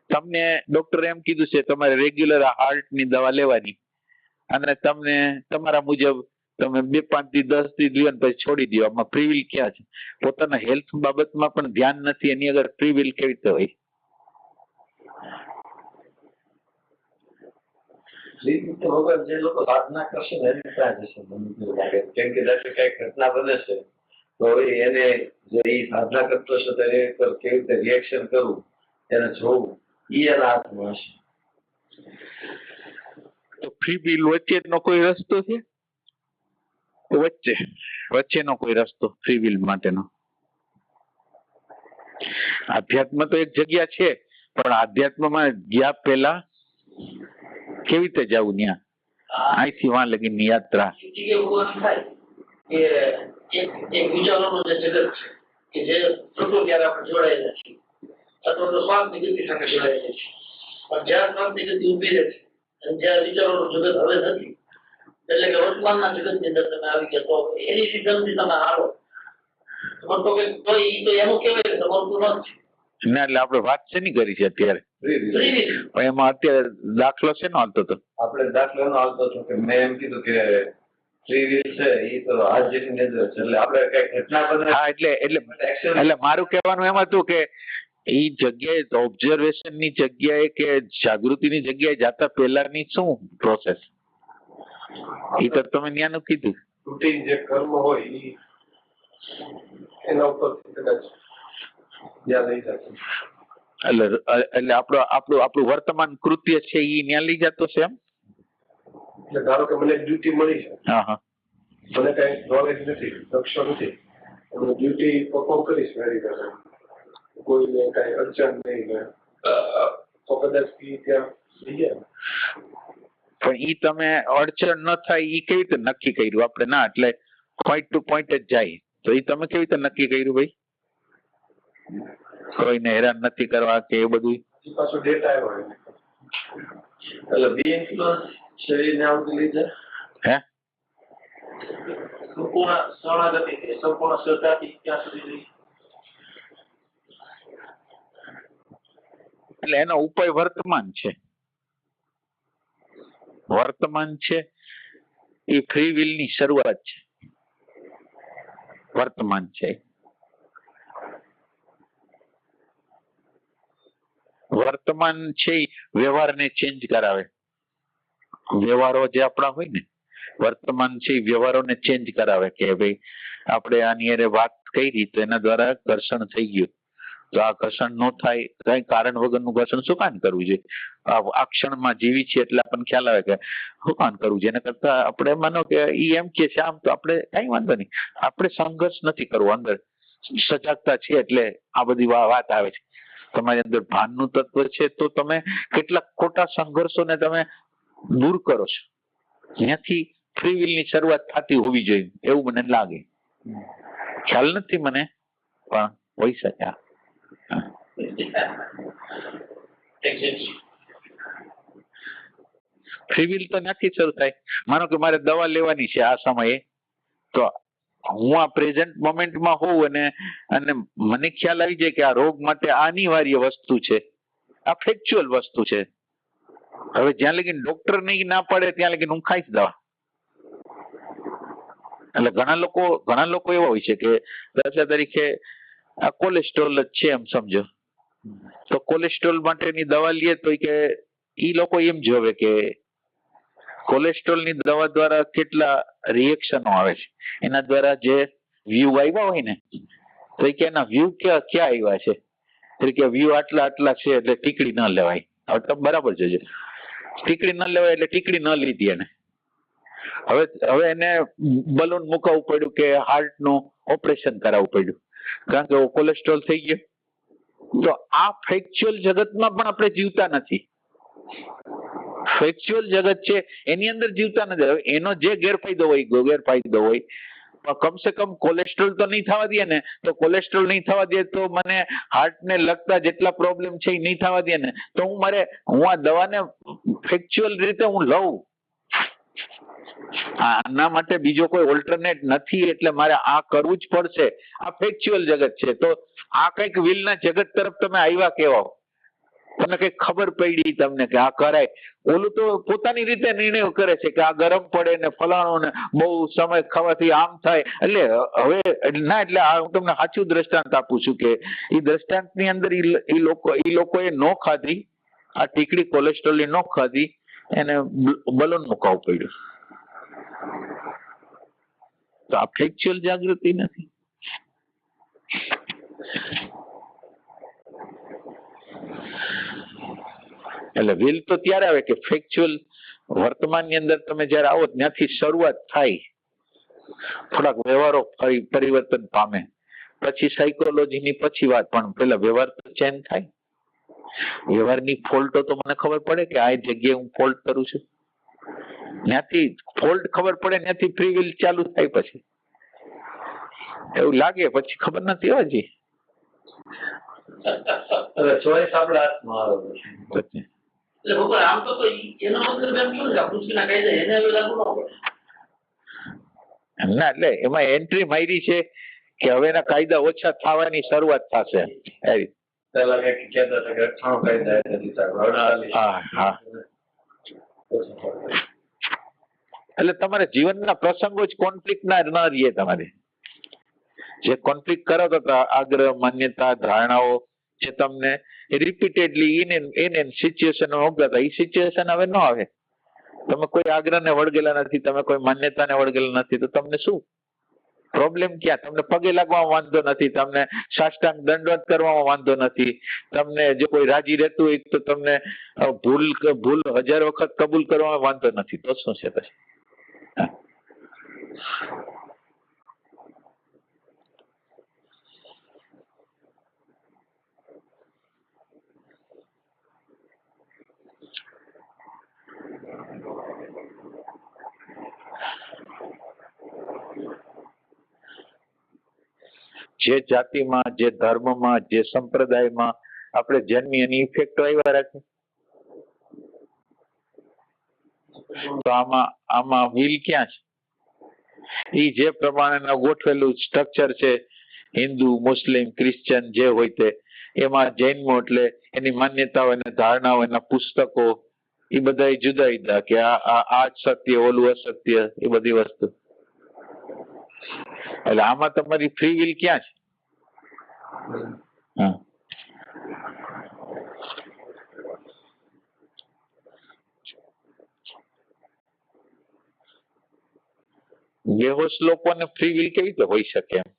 તમને ડોક્ટરે એમ કીધું છે તમારે રેગ્યુલર હાર્ટની દવા લેવાની અને તમને તમારા મુજબ તમે 2-5 દી 10 દી લ્યો ને પછી છોડી દો. આમાં ફ્રી વિલ ક્યાં છે? પોતાના હેલ્થ બાબતમાં પણ ધ્યાન નથી એની આગળ ફ્રી વિલ કેવી રીતે હોય? વગર જે લોકો સાધના કરશે ને એને ત્યાં જશે મને એવું લાગે. કેમ કે ધારો કે કઈ ઘટના બને છે તો હવે એને જે ઈ સાધના કરતો હશે તો એ કેવી રીતે રિએક્શન કરવું એને જોવું ઈ એના હાથમાં હશે. તો ફ્રી વિલ વચ્ચેનો કોઈ રસ્તો છે? વચ્ચેનો કોઈ રસ્તો ફ્રી વિલ માટેનો? આધ્યાત્મ તો એક જગ્યા છે પણ આધ્યાત્મમાં ગયા પહેલા કેવી રીતે જવું ત્યાં? અહીંથી વાં લગીની યાત્રા. એ જગ્યાએ ઉભો થાય કે એક વિચારોનું જે જગત છે કે જે પ્રકૃતિ ત્યારે આપણે જોડાયેલા છીએ અથવા તો સ્વાર્થની ગતિ સાથે જોડાયેલા છીએ પણ જ્યાં સ્વાર્થની ગતિ ઉભી રહે છે અને જ્યાં વિચારોનું જગત હવે નથી એટલે કે વર્તમાનના જગતની અંદર તમે આવી ગયા તો એની સિદ્ધાંતથી તમે હાલો તમારે તો કઈ તો ઈ તો એનું કહેવાય કે તમારું તો નથી. ના એટલે આપણે વાત શેની કરી છે અત્યારે? પણ એમાં અત્યારે દાખલો શેનો હાલતો હતો? આપણે દાખલો એનો આવતો હતો કે મેં એમ કીધું કે ફ્રી વિલ છે એ તો હાથ જેટલી નજર છે એટલે આપણે કઈ ઘટના બને હા એટલે મારું કહેવાનું એમ હતું કે એ જગ્યાએ ઓબ્ઝર્વેશન ની જગ્યાએ કે જાગૃતિની જગ્યાએ જતા પહેલાની શું પ્રોસેસ એ તો તમે ન્યાનું કીધું. રૂટીન જે કર્મ હોય એ એના ઉપર કદાચ ધ્યાન લઈ જશે. એટલે આપણું વર્તમાન કૃત્ય છે એ ન્યા લઈ જતો છે એમ? એટલે ધારો કે મને ડ્યુટી મળી છે હા હા મને કઈ નોલેજ નથી નકશો નથી હું ડ્યુટી પરફોર્મ કરીશ વેરી વેલ, કોઈને કઈ અડચણ નહીં ને તો કદાચ ત્યાં થઈ જાય. પણ ઈ તમે અડચણ ન થાય ઈ કેવી રીતે નક્કી કર્યું આપણે? ના એટલે પોઈન્ટ ટુ પોઈન્ટ જ જાય, તો ઈ તમે કેવી રીતે નક્કી કર્યું ભાઈ? કોઈને હેરાન નથી કરવા કે એ બધું? હજી પાછો ડેટા આવ્યો એટલે બી ઇન્ફ્લુઅન્સ શરીરને આવતી લીધે હે સંપૂર્ણ શરણાગતિ સંપૂર્ણ શ્રદ્ધાથી ક્યાં સુધી જઈ? એટલે એનો ઉપાય વર્તમાન છે. વર્તમાન છે એ ફ્રી વિલ ની શરૂઆત છે. વર્તમાન છે વર્તમાન છે એ વ્યવહારને ચેન્જ કરાવે. વ્યવહારો જે આપણા હોય ને વર્તમાન છે એ વ્યવહારોને ચેન્જ કરાવે કે ભાઈ આપણે આની હારે વાત કરી તો એના દ્વારા ઘર્ષણ થઈ ગયું, તો આ ઘર્ષણ ન થાય, કઈ કારણ વગરનું ઘર્ષણ શું કામ કરવું જોઈએ? આ ક્ષણમાં જીવી છે એટલે આપણને ખ્યાલ આવે કે શું કામ કરવું જોઈએ. એના કરતા આપણે માનો કે ઈ એમ કે છે આમ, તો આપણે કઈ વાંધો નહીં, આપણે સંઘર્ષ નથી કરવો. અંદર સજાગતા છે એટલે આ બધી વાત આવે છે. તમારી અંદર ભાનનું તત્વ છે તો તમે કેટલાક ખોટા સંઘર્ષોને તમે દૂર કરો છો. ત્યાંથી ફ્રી વિલ ની શરૂઆત થતી હોવી જોઈએ એવું મને લાગે. ખ્યાલ નથી મને, પણ હોઈ શકે. ફ્રી વિલ તો ત્યાંથી શરૂ થાય. માનો કે મારે દવા લેવાની છે આ સમયે, તો હું આ પ્રેઝન્ટ મોમેન્ટમાં હોઉં અને મને ખ્યાલ આવી જાય કે આ રોગ માટે આ અનિવાર્ય વસ્તુ છે, આ ફેક્ચ્યુઅલ વસ્તુ છે. હવે જ્યાં લગી ડોક્ટર નહીં ના પડે ત્યાં લગી હું ખાઈશ દવા. એટલે ઘણા લોકો એવા હોય છે કે દાખલા તરીકે આ કોલેસ્ટ્રોલ જ છે એમ સમજો, તો કોલેસ્ટ્રોલ માટેની દવા લઈએ તો કે ઈ લોકો એમ જોવે કે કોલેસ્ટ્રોલ ની દવા દ્વારા કેટલા રિએક્શનો આવે છે, એના દ્વારા જે વ્યૂ આવ્યા હોય ને, તો કે એના વ્યૂ ક્યાં આવ્યા છે, એટલે કે વ્યૂ આટલા છે એટલે ટીકડી ન લેવાય. હવે તમે બરાબર જોજો, ટીકડી ન લેવાય એટલે ટીકડી ન લીધી એને. હવે એને બલૂન મુકાવવું પડ્યું કે હાર્ટ નું ઓપરેશન કરાવવું પડ્યું, કારણ કે કોલેસ્ટ્રોલ થઈ ગયો. તો આ ફેક્ચ્યુઅલ જગતમાં પણ આપણે જીવતા નથી. ફેક્ચ્યુઅલ જગત છે એની અંદર જીવતા નથી. હવે એનો જે ગેરફાયદો હોય કમસે કમ કોલેસ્ટ્રોલ તો નહીં થવા દે ને, તો કોલેસ્ટ્રોલ નહીં થવા દે તો મને હાર્ટ ને લગતા જેટલા પ્રોબ્લેમ છે એ નહીં થવા દે ને, તો હું આ દવાને ફેક્ચ્યુઅલ રીતે હું લઉં. આના માટે બીજો કોઈ ઓલ્ટરનેટ નથી, એટલે મારે આ કરવું જ પડશે. આ ફેક્ચ્યુઅલ જગત છે. તો આ કઈક વિલના જગત તરફ તમે આવ્યા કેવા, તમને કઈક ખબર પડી તમને કે આ કરાય. ઓલું તો પોતાની રીતે નિર્ણય કરે છે કે આ ગરમ પડે ને ફલાણો ને બહુ સમય ખાવાથી આમ થાય. એટલે હવે ના, એટલે આ હું તમને સાચું દ્રષ્ટાંત આપું છું કે એ દ્રષ્ટાંત ની અંદર એ લોકોએ ન ખાધી આ ટીકડી, કોલેસ્ટ્રોલ ની ન ખાધી, એને બલૂન મુકાવવું પડ્યું. તો આ ફેક્ચ્યુઅલ જાગૃતિ નથી. એટલે વિલ તો ત્યારે આવે કે ફેક્ચ્યુઅલ વર્તમાન ની અંદર તમે જયારે આવો ત્યાંથી શરૂઆત થાય, થોડાક વ્યવહારો પરિવર્તન પામે, પછી સાયકોલોજી ની પછી વાત, પણ પેલા વ્યવહાર તો ચેન્જ થાય. વ્યવહારની ફોલ્ટો તો મને ખબર પડે કે આ જગ્યાએ હું ફોલ્ટ કરું છું, ત્યાંથી ફોલ્ટ ખબર પડે, ત્યાંથી ફ્રી વિલ ચાલુ થાય. પછી એવું લાગે, પછી ખબર નથી હજી. ચોઈસ આપણા હાથમાં આવે. એટલે ભગવાન આમ તો એનો મતલબ એમ કેવું છે પૃથ્વીના કાયદા એને હવે લાગુ ન પડે. ના, એટલે એમાં એન્ટ્રી મારી છે કે હવે એના કાયદા ઓછા થવાની શરૂઆત થશે. પેલા કહેતા હતા કે 98 કાયદા હા. એટલે તમારે જીવનના પ્રસંગો જ કોન્ફ્લિક્ટ ના ન રહીએ. તમારે જે કોન્ફ્લિક્ટ કરો તો આગ્રહ, માન્યતા, ધારણાઓ જે તમને રિપીટેડલી ઇન સિચ્યુએશન હોગતા, એ સિચ્યુએશન હવે ન આવે. તમે કોઈ આગ્રહને વળગેલા નથી, તમે કોઈ માન્યતાને વળગેલા નથી, તો તમને શું પ્રોબ્લેમ? ક્યાં તમને પગે લાગવામાં વાંધો નથી, તમને સાષ્ટાંગ દંડવત કરવામાં વાંધો નથી, તમને જો કોઈ રાજી રહેતું હોય તો તમને ભૂલ 1000 વખત કબૂલ કરવામાં વાંધો નથી. તો શું છે પછી? જે જાતિમાં, જે ધર્મમાં, જે સંપ્રદાયમાં આપણે જન્મી એની ઇફેક્ટ આવ્યા રાખે. તો આમાં વિલ ક્યાં છે? ઈ જે પ્રમાણેનું ગોઠવેલું સ્ટ્રક્ચર છે, હિન્દુ, મુસ્લિમ, ક્રિશ્ચિયન જે હોય તે, એમાં જૈનમો એટલે એની માન્યતાઓ, એની ધારણાઓ, એના પુસ્તકો, એ બધા જુદા જુદા કે આ જ સત્ય, ઓલું અસત્ય, એ બધી વસ્તુ. એટલે આમાં તમારી ફ્રી વિલ ક્યાં છે? હા, બેહોશ લોકોને ફ્રી વિલ કેવી રીતે હોઈ શકે એમ?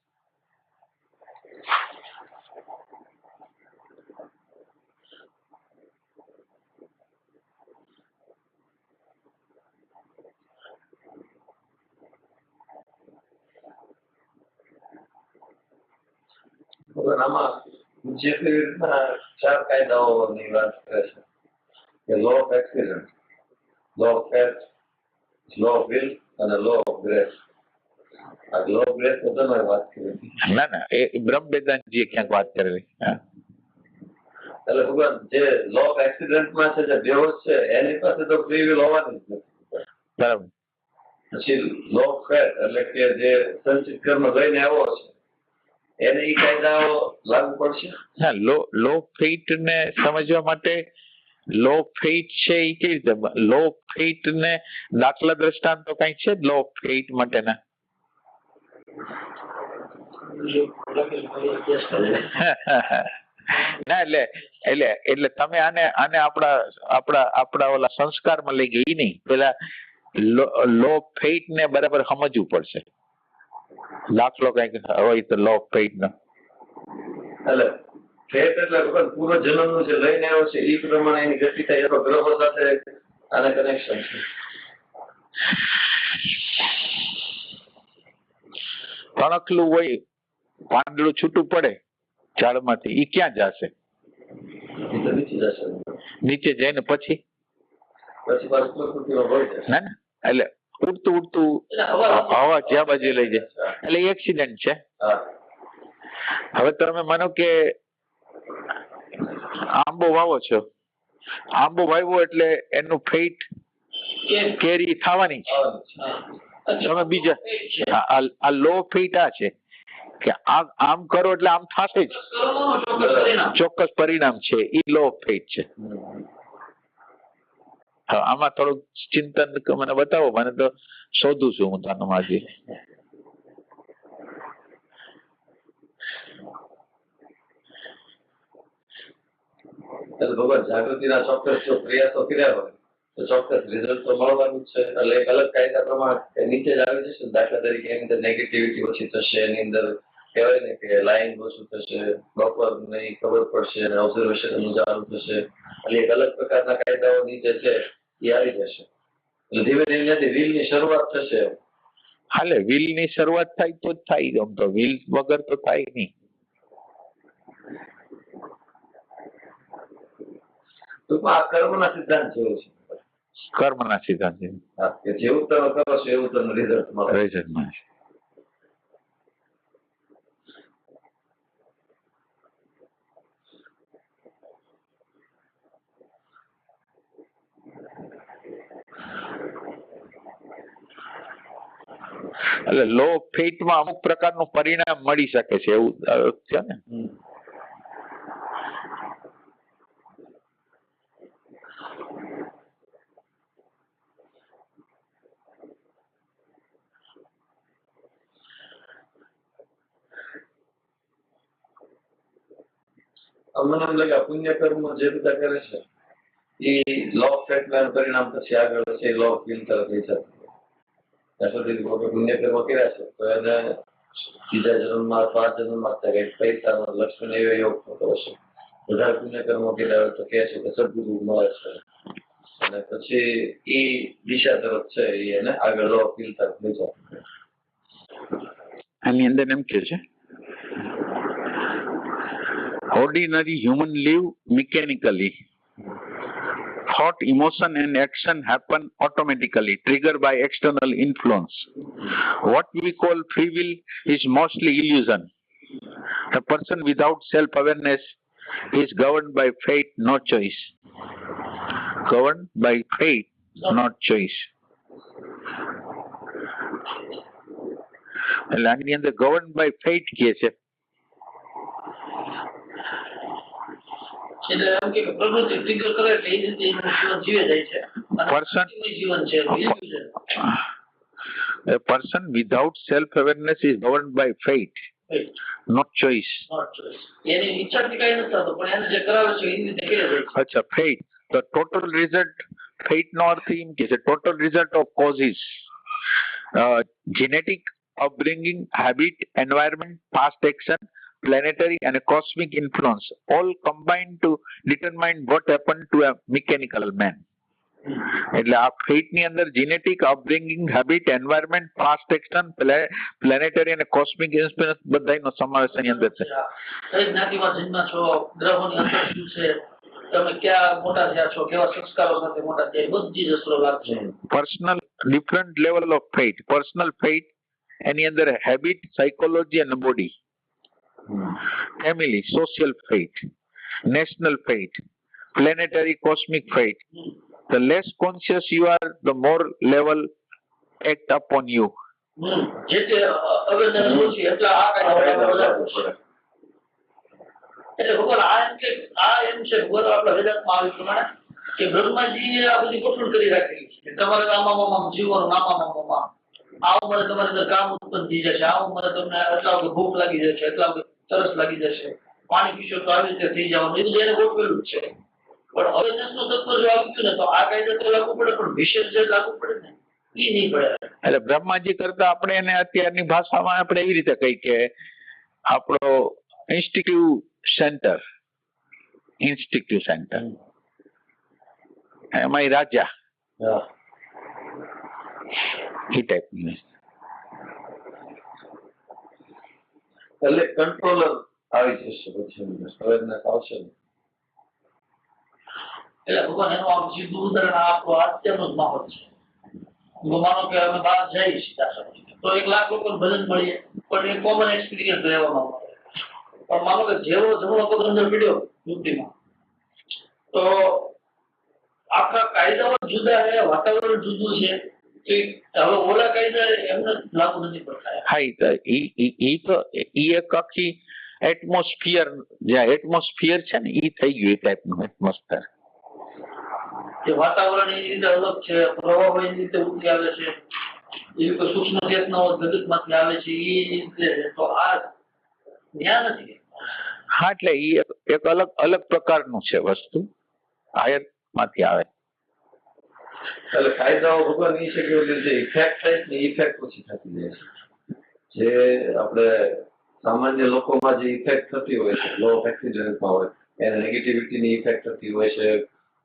આમાં જેટલી રીતના 4 કાયદાઓની વાત કરે છે કે law of accident, law of fate, law of will અને લો ઓફ ગ્રેસ. આ લો ઓફ ગ્રેસ તો તમે વાત કરી. ના ના, એ બ્રહ્મ વેદાંતજીએ ક્યાંક વાત કરેલી. હા, એટલે ભગવાન જે લો ઓફ એક્સિડન્ટમાં છે, જે બેહોશ છે, એની પાસે તો ફ્રી વિલ હોવાની જ નથી. બરાબર. પછી લો ઓફ ફેટ એટલે કે જે સંચિત કર્મ લઈને આવ્યો છે, એને એ કાયદાઓ લાગુ પડશે. હા, લો ફેટ ને સમજવા માટે લો ફેટ છે એ કેવી રીતે? લો ફેટ ને દાખલા દ્રષ્ટાંત તો કઈ છે લો ફેટ માટેના? ના, એટલે તમે આને આપણા ઓલા સંસ્કારમાં લઈ ગઈ નહીં. પેલા લો ફેટ ને બરાબર સમજવું પડશે. દાખલો કઈક હોય તો લો ફેટ નો. એટલે ફેટ એટલે ભગવાન પૂર્વ જન્મનું જે લઈને આવ્યો છે એ પ્રમાણે એની ગતિ થાય. એનો ગ્રહો સાથે આને કનેક્શન છે. તણખલું હોય, પાંદડું છૂટું પડે ઝાડમાંથી, ઈ ક્યાં જશે? એ તો નીચે જશે. નીચે જઈને પછી પછી પાછું પ્રકૃતિમાં ભળી જશે. ના ના, એટલે ઉડતું હવા જ્યાં બાજુ લઈ જાય એટલે એક્સિડન્ટ છે. હા. હવે તમે માનો કે આંબો વાવો છો, આંબો વાવ્યો એટલે એનું ફેટ કેરી થવાની છે. તમે બીજા આ લો ફેટ આ છે કે આમ કરો એટલે આમ થશે જ, ચોક્કસ પરિણામ છે. એ લો ફેટ છે. આમાં થોડુંક ચિંતન મને બતાવો, મને તો શોધું છું હું તાનું માજી. એટલે ભગવાન જાગૃતિના ચોક્કસ જો પ્રયાસો કર્યા હોય તો ચોક્કસ રિઝલ્ટ તો મળવાનું જ છે. એટલે એક અલગ કાયદા પ્રમાણે નીચે જ આવી જશે. દાખલા તરીકે એની અંદર નેગેટિવિટી ઓછી થશે, એની અંદર કહેવાય ને કે લાઈન ઓછું થશે, પ્રોપર નહીં ખબર પડશે, અને ઓબ્ઝર્વેશન ચાલુ થશે. એટલે એક અલગ પ્રકારના કાયદાઓ નીચે છે એ આવી જશે. એટલે ધીમે ધીમે વિલની શરૂઆત થશે. હાલે વિલ ની શરૂઆત થાય તો જ થાય. આમ તો વિલ વગર તો થાય નહીં. ટૂંકમાં આ કર્મના સિદ્ધાંત જેવું છે. કર્મના સિદ્ધાંત છે. હા, કે જેવું તમે કરો છો એવું તમને રિઝલ્ટ મળે. રિઝલ્ટ મળે. એટલે લો ફેટમાં અમુક પ્રકારનું પરિણામ મળી શકે છે એવું છે ને. મને એમ લાગે પુણ્ય કર્મ જે બધા કરે છે એ લો ઓફ ફેટ પરિણામ પછી આગળ છે લો ઓફ વિલ તરફ લઈ જશે. ત્યાં સુધી કોઈ પુણ્ય કર્મ કર્યા છે તો એને બીજા જન્મમાં, 5 જન્મમાં કંઈક પૈસાનો લક્ષ્મણ એવો યોગ થતો હશે. વધારે પુણ્ય કર્મ કર્યા હોય તો કહે છે કે સદગુરુ મળે છે, અને પછી એ દિશા તરફ છે એને આગળ લો ઓફ વિલ તરફ લઈ જાય. આની અંદર એમ કે છે ordinary human live mechanically. Thought, emotion and action happen automatically, triggered by external influence. What we call free will is mostly illusion. A person without self-awareness is governed by fate, not choice. Governed by fate, not choice. એટલે આની અંદર governed by fate કહે છે. એટલે એમ કે પ્રકૃતિ trigger કરે એટલે એ રીતે એનું જીવન જીવે જાય છે. અને Person- પ્રકૃતિનું જીવન છે, બીજું છે. A person without self-awareness is governed by fate, not choice. Not choice. એની ઈચ્છાથી કઈ નથી થતું, પણ એને જે કરાવે છે એ રીતે કરે જાય છે. અચ્છા, fate. The total result, fate નો અર્થ એમ કે છે total result of causes, genetic, upbringing, habit, environment, past action, planetary and cosmic influence, all combined to determine what happened to a mechanical man. એટલે આ ફેટ ની અંદર genetic, upbringing, habit, environment, past action, planetary અને cosmic influence બધાનો સમાવેશ એની અંદર છે. કઈ જ્ઞાતિમાં જન્મ્યા છો, ગ્રહોની અંદર શું છે, તમે ક્યાં મોટા થયા છો, કેવા સંસ્કારો સાથે મોટા થયા, એ બધી જ અસરો લાગશે. Personal different level of fate. Personal fate એની અંદર હેબિટ, સાયકોલોજી અને body. Family, social fate, national fate, planetary, cosmic fate. The less conscious you are, the more level act upon you. જે તે અવેરનેસ ઓછી એટલા આ કાંઈ વધારે છે. એટલે ભગવાન આ એમ છે, ભગવાન આપણા વેદાંતમાં આવ્યું પ્રમાણે કે બ્રહ્માજીએ આ બધી ગોઠવણ કરી રાખેલી છે. તમારે આમાં જીવવાનું આમાં આ ઉંમરે તમારી અંદર કામ ઉત્પન્ન થઈ જશે, આ ઉંમરે તમને એટલા વખત ભૂખ લાગી જશે, એટલા વખત તરસ લાગી જશે, પાણી પીશો તો આવી રીતે થઈ જવાનું, એ બધું એને ગોઠવેલું જ છે. પણ અવેરનેસ નું તત્વ જો આવ્યું ને તો આ કાયદા તો લાગુ પડે, પણ વિશેષ જે લાગુ પડે ને એ નહીં પડે. એટલે બ્રહ્માજી કરતા આપણે એને અત્યારની ભાષામાં આપણે એવી રીતે કહી કે આપણો ઇન્સ્ટિટ્યુટ સેન્ટર એમાં રાજા એ ટાઈપની. એટલે કંટ્રોલર આવી જશે પછી અવેરનેસ આવશે ને. એટલે ભગવાન એનું આમ સીધું ઉદાહરણ આપણું અત્યારનો જ માહોલ છે. માનો કે અમે બહાર જઈએ સીધા તો 1 લાખ લોકો ભજન મળીએ, પણ એ કોમન એક્સપિરિયન્સ રહેવામાં મળે. પણ માનો કે જેવો જમણો પગ અંદર પીડ્યો યુક્તિમાં, તો આખા કાયદાઓ જુદા છે, વાતાવરણ જુદું છે. હવે ઓલા કાયદા એમને લાગુ નથી પડતા. હા, ઈ તો એક આખી એટમોસ્ફિયર, જે એટમોસ્ફિયર છે ને ઈ થઈ ગયું એ ટાઈપનું એટમોસ્ફિયર. જે વાતાવરણ એની રીતે અલગ છે, પ્રવાહ એની રીતે ઉતરી આવે છે, એવી કોઈ સૂક્ષ્મ ચેતનાઓ જગતમાંથી આવે છે, એ રીતે તો આ જ્ઞાન નથી. હા, એટલે ઈ એક અલગ પ્રકારનું છે વસ્તુ, હાયર માંથી આવે. એટલે કાયદાઓ ભગવાન એ છે કે જે ઇફેક્ટ થાય ને ઇફેક્ટ ઓછી થતી જાય છે. જે આપણે સામાન્ય લોકોમાં જે ઇફેક્ટ થતી હોય છે, લો ઓફ એક્સિડન્ટમાં હોય એને નેગેટિવિટીની ઇફેક્ટ થતી હોય છે,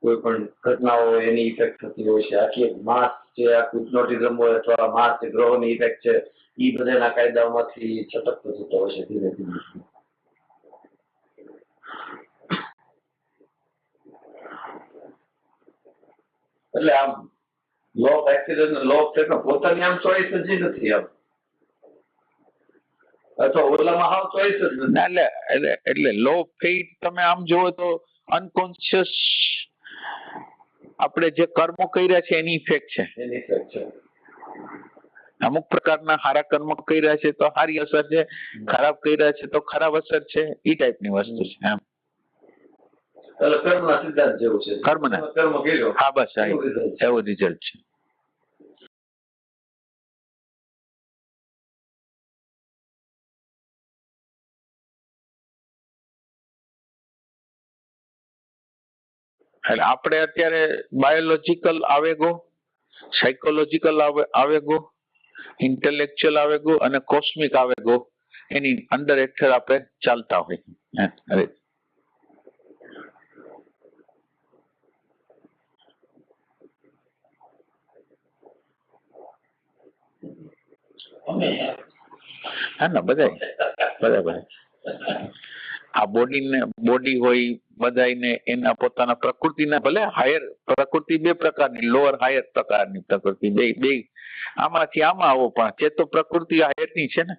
કોઈ પણ ઘટનાઓ હોય એની ઇફેક્ટ થતી હોય છે, આખી માસ જે આ હિપ્નોટિઝમ હોય અથવા માસ જે ગ્રહોની ઇફેક્ટ છે એ બધાના કાયદાઓમાંથી છટકતો થતો હોય છે ધીરે ધીરે. એટલે આમ law of accident, law of fate પોતાની આમ ચોઈસ જ નથી આમ, અથવા ઓલામાં હાવ ચોઈસ જ નથી. એટલે લો ફેટ તમે આમ જોવો તો અનકોન્શિયસ આપણે જે કર્મો કર્યા છે એની ઇફેક્ટ છે. એની ઇફેક્ટ છે. અમુક પ્રકારના સારા કર્મ કર્યા છે તો સારી અસર છે, ખરાબ કર્યા છે તો ખરાબ અસર છે, એ ટાઈપની વસ્તુ છે એમ. એટલે કર્મના સિદ્ધાંત જેવું છે. કર્મ કર્યો. હા, બસ એવું રિઝલ્ટ છે. એટલે આપણે અત્યારે બાયોલોજીકલ આવેગો, સાયકોલોજીકલ આવેગો, ઇન્ટેલેક્ચ્યુઅલ આવેગો અને કોસ્મિક આવેગો એની અંદર હેઠળ આપણે ચાલતા હોય. હા ને, બધા આ બોડી હોય બધાને એના પોતાના પ્રકૃતિના, ભલે હાયર પ્રકૃતિ 2 પ્રકારની, લોઅર હાયર પ્રકારની પ્રકૃતિ, બે આમાંથી આમાં આવો, પણ ચેતો પ્રકૃતિ હાયર ની છે ને.